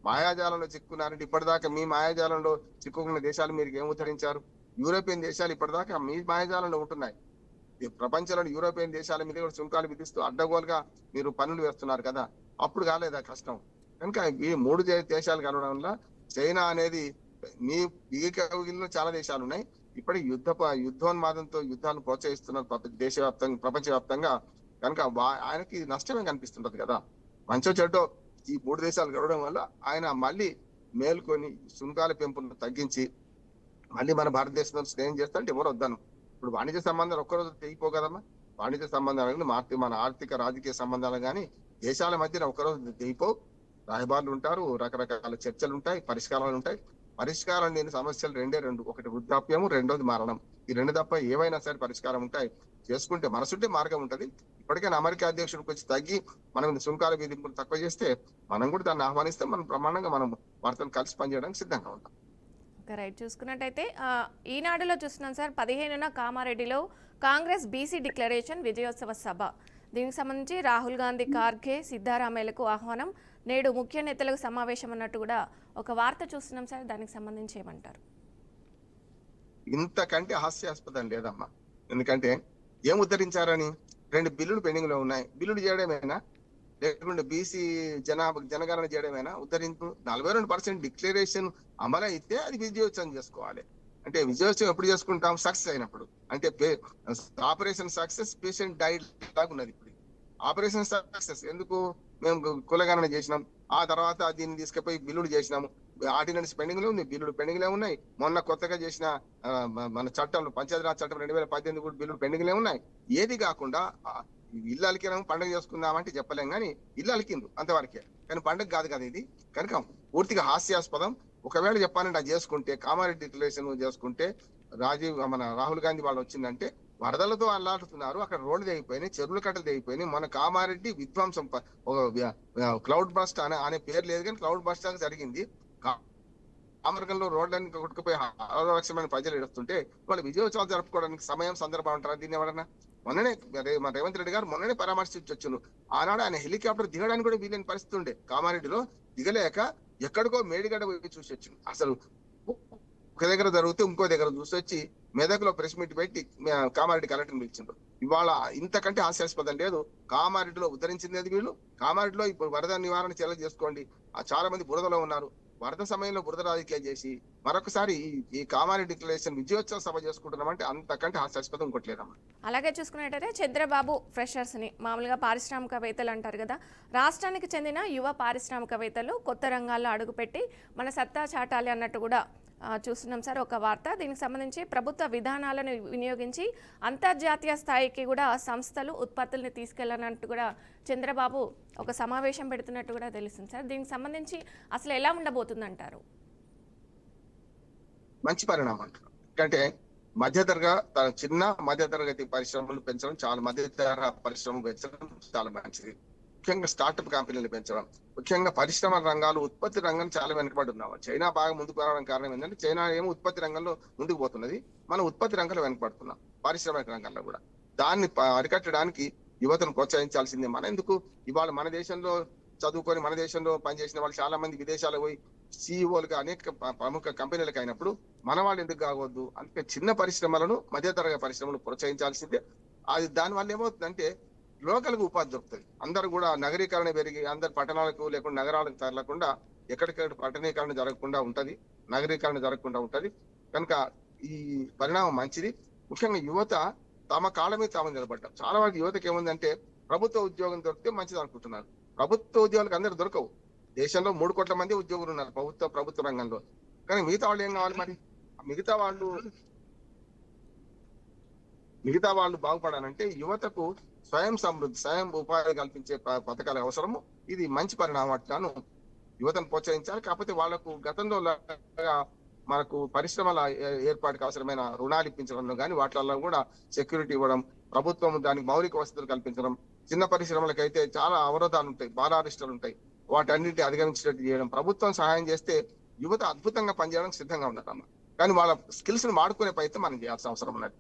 మాయాజాలంలో చిక్కున్నారంటే ఇప్పటిదాకా మీ మాయాజాలంలో చిక్కుకున్న దేశాలు మీరు ఏం ఉద్ధరించారు? యూరోపియన్ దేశాలు ఇప్పటిదాకా మీ మాయాజాలంలో ఉంటున్నాయి. ప్రపంచంలోని యూరోపియన్ దేశాల మీద కూడా సుంకాలు విధిస్తూ అడ్డగోలుగా మీరు పనులు వేస్తున్నారు కదా, అప్పుడు కాలేదా కష్టం? కనుక ఈ 3 దేశాలు కలవడం వల్ల చైనా అనేది మీ ఈకలో చాలా దేశాలు ఉన్నాయి. ఇప్పటికి యుద్ధోన్మాదంతో యుద్ధాలను ప్రోత్సహిస్తున్నారు ప్రపంచవ్యాప్తంగా. కనుక ఆయనకి నష్టమే కనిపిస్తుంటది కదా. మంచో చెడ్డో ఈ 3 దేశాలు కలవడం వల్ల ఆయన మళ్ళీ మేల్కొని సుంకాల పెంపును తగ్గించి మళ్ళీ మన భారతదేశంలో స్నేహం చేస్తారంటే ఎవరు వద్దాను. ఇప్పుడు వాణిజ్య సంబంధాలు ఒక్కరోజు తెగిపోగలమా? వాణిజ్య సంబంధాలు మన ఆర్థిక రాజకీయ సంబంధాలు కానీ దేశాల మధ్యన ఒక్కరోజు తెగిపోవు. రాయబారులు ఉంటారు, రకరకాల చర్చలు ఉంటాయి, పరిష్కారాలు ఉంటాయి. పరిష్కారం లేని సమస్యలు 2 ఒకటి వృద్ధాప్యము, 2వది మరణం. ఈ 2 తప్ప ఏవైనా సరే పరిష్కారం ఉంటాయి. చేసుకుంటే మనసుంటే మార్గం ఉంటది. ఇప్పటికైనా అమెరికా అధ్యక్షుడికి వచ్చి తగ్గి మనం సుంకాల విధింపులు తక్కువ చేస్తే మనం కూడా దాన్ని ఆహ్వానిస్తే మనం ప్రమాణంగా మనం వారితో కలిసి పనిచేయడానికి సిద్ధంగా ఉంటాం. రైట్. చూసుకున్నట్టయితే ఈనాడులో చూస్తున్నాం సార్, 15న కామారెడ్డిలో కాంగ్రెస్ బీసీ డిక్లరేషన్ విజయోత్సవ సభ. దీనికి సంబంధించి రాహుల్ గాంధీ, ఖార్గే, సిద్ధారామయ్యలకు ఆహ్వానం, నేడు ముఖ్య నేతలకు సమావేశం అన్నట్టు కూడా ఒక వార్త చూస్తున్నాం సార్. దానికి సంబంధించి ఏమంటారు? ఇంతకంటే హాస్యాస్పదం లేదమ్మా. ఎందుకంటే ఏం ఉద్ధరించారని 2 బిల్లులు పెండింగ్ లో ఉన్నాయి. బిల్లులు చేయడమేనా, లేకుంటే బీసీ జనగణన చేయడమేనా ఉద్ధరింపు? 42% డిక్లరేషన్ అమలైతే అది విజయోత్సవం చేసుకోవాలి. అంటే విజయోత్సవం ఎప్పుడు చేసుకుంటాం? సక్సెస్ అయినప్పుడు. అంటే ఆపరేషన్ సక్సెస్, పేషెంట్ డైట్ లాగా ఉన్నది ఇప్పుడు. ఆపరేషన్ సక్సెస్ ఎందుకు? మేము కులగణన చేసినాం, ఆ తర్వాత దీన్ని తీసుకుపోయి బిల్లులు చేసినాము. ఆర్డినెన్స్ పెండింగ్ లో ఉంది, బిల్లులు పెండింగ్ లో ఉన్నాయి. మొన్న కొత్తగా చేసిన మన చట్టంలో పంచాయతీరాజ్ చట్టం 2018 కూడా బిల్లులు పెండింగ్ లో ఉన్నాయి. ఏది కాకుండా ఇల్లు అలికినాము, పండుగ చేసుకుందామంటే చెప్పలేం కానీ ఇల్లు అలికిండ్రు అంతవరకే. కానీ పండుగ కాదు కదా ఇది. కనుక పూర్తిగా హాస్యాస్పదం. ఒకవేళ చెప్పాలంటే అది చేసుకుంటే, కామారెడ్డి డిక్లరేషన్ చేసుకుంటే, మన రాహుల్ గాంధీ వాళ్ళు వచ్చిందంటే వరదలతో అల్లాడుతున్నారు. అక్కడ రోడ్లు తెగిపోయినాయి, చెరువుల కట్టలు తెగిపోయినాయి. మన కామారెడ్డి విధ్వంసం క్లౌడ్ బస్ట్ అనే పేరు లేదు కానీ క్లౌడ్ బస్ట్ అని జరిగింది. కామర్గంలో రోడ్లన్నీ కొట్టుకుపోయి 6 లక్షల మంది ప్రజలు ఏడుస్తుంటే వాళ్ళు విజయోత్సవాలు జరుపుకోవడానికి సమయం, సందర్భం అంటారా దీన్ని ఎవరన్నా? మొన్ననే మన రేవంత్ రెడ్డి గారు మొన్ననే పరామర్శించి వచ్చిండ్రు. ఆనాడు ఆయన హెలికాప్టర్ దిగడానికి కూడా వీలేని పరిస్థితి ఉండే. కామారెడ్డిలో దిగలేక ఎక్కడికో మేడిగడ్డ పోయి చూసి వచ్చింది. అసలు ఒక దగ్గర జరిగితే ఇంకో దగ్గర చూసి వచ్చి మెదక్లో ప్రెస్ మీట్ పెట్టి కామారెడ్డి కలెక్టర్ని పిలిచిండ్రు. ఇవాళ ఇంతకంటే హాస్యాస్పదం లేదు. కామారెడ్డిలో ఉద్ధరించింది వీళ్ళు. కామారెడ్డిలో ఇప్పుడు వరద నివారణ చర్యలు చేసుకోండి. చాలా మంది బురదలో ఉన్నారు. వరద సమయంలో బురద రాజకీయాలు చేసి మరొకసారి ఈ కామారెడ్డి డిక్లరేషన్ విజయోత్సవ సభ చేసుకుంటున్నామంటే అంతకంటే హాస్యాస్పదం ఇంకోట్లేదమ్మా. అలాగే చూసుకున్నట్టయితే చంద్రబాబు ఫ్రెషర్స్ ని మామూలుగా పారిశ్రామికవేత్తలు అంటారు కదా, రాష్ట్రానికి చెందిన యువ పారిశ్రామికవేత్తలు కొత్త రంగాల్లో అడుగుపెట్టి మన సత్తా చాటాలి అన్నట్టు కూడా చూస్తున్నాం సార్ ఒక వార్త. దీనికి సంబంధించి ప్రభుత్వ విధానాలను వినియోగించి అంతర్జాతీయ స్థాయికి కూడా సంస్థలు ఉత్పత్తుల్ని తీసుకెళ్లనట్టు కూడా చంద్రబాబు ఒక సమావేశం పెడుతున్నట్టు కూడా తెలుస్తుంది సార్. దీనికి సంబంధించి అసలు ఎలా ఉండబోతుంది అంటారు? మంచి పరిణామం. ఎందుకంటే చిన్న మధ్యతరగతి పరిశ్రమలు పెంచడం, చాలా మధ్యతర పరిశ్రమలు పెంచడం చాలా మంచిది. ముఖ్యంగా స్టార్టప్ కంపెనీలు పెంచడం, ముఖ్యంగా పరిశ్రమ రంగాలు, ఉత్పత్తి రంగం చాలా వెనుకబడి ఉన్నాము. చైనా బాగా ముందుకు రావడానికి కారణం ఏంటంటే చైనా ఏమో ఉత్పత్తి రంగంలో ముందుకు పోతున్నది, మనం ఉత్పత్తి రంగంలో వెనుకబడుతున్నాం. పారిశ్రామిక రంగంలో కూడా దాన్ని అరికట్టడానికి యువతను ప్రోత్సహించాల్సిందే. మన ఎందుకు ఇవాళ మన దేశంలో చదువుకొని మన దేశంలో పనిచేసిన వాళ్ళు చాలా మంది విదేశాలకు పోయి సిఇఓలుగా అనేక ప్రముఖ కంపెనీలకు అయినప్పుడు మన వాళ్ళు ఎందుకు కావద్దు? అందుకే చిన్న పరిశ్రమలను, మధ్యతరగతి పరిశ్రమలు ప్రోత్సహించాల్సిందే. అది దానివల్ల ఏమవుతుందంటే లోకల్ గా ఉపాధి దొరుకుతుంది. అందరు కూడా నగరీకరణ పెరిగి అందరు పట్టణాలకు లేకుండా నగరాలకు తరలకుండా ఎక్కడికక్కడ పట్టణీకరణ జరగకుండా ఉంటది, నగరీకరణ జరగకుండా ఉంటది. కనుక ఈ పరిణామం మంచిది. ముఖ్యంగా యువత తమ కాళ్ళ మీద తాము నిలబడ్డాం. చాలా మంది యువతకి ఏముందంటే ప్రభుత్వ ఉద్యోగం దొరికితే మంచిది అనుకుంటున్నారు. ప్రభుత్వ ఉద్యోగాలకు అందరు దొరకవు. దేశంలో 3 కోట్ల మంది ఉద్యోగులు ఉన్నారు ప్రభుత్వ రంగంలో. కానీ మిగతా వాళ్ళు ఏం కావాలి? మరి మిగతా వాళ్ళు బాగుపడాలంటే యువతకు స్వయం సమృద్ధి, స్వయం ఉపాధి కల్పించే పథకాల అవసరము. ఇది మంచి పరిణామాలను యువతను ప్రోత్సహించాలి. కాకపోతే వాళ్లకు గతంలో మనకు పరిశ్రమల ఏర్పాటుకు అవసరమైన రుణాలు ఇప్పించడంలో కానీ వాటిల్లో కూడా సెక్యూరిటీ ఇవ్వడం, ప్రభుత్వం దానికి మౌలిక వసతులు కల్పించడం, చిన్న పరిశ్రమలకైతే చాలా అవరోధాలు ఉంటాయి, బాలారిష్టాలు ఉంటాయి, వాటన్నింటినీ అధిగమించేటట్టు చేయడం. ప్రభుత్వం సహాయం చేస్తే యువత అద్భుతంగా పనిచేయడానికి సిద్ధంగా ఉన్నారమ్మా. కానీ వాళ్ళ స్కిల్స్ ని వాడుకునే ప్రయత్నం మనం చేయాల్సిన అవసరం ఉన్నది.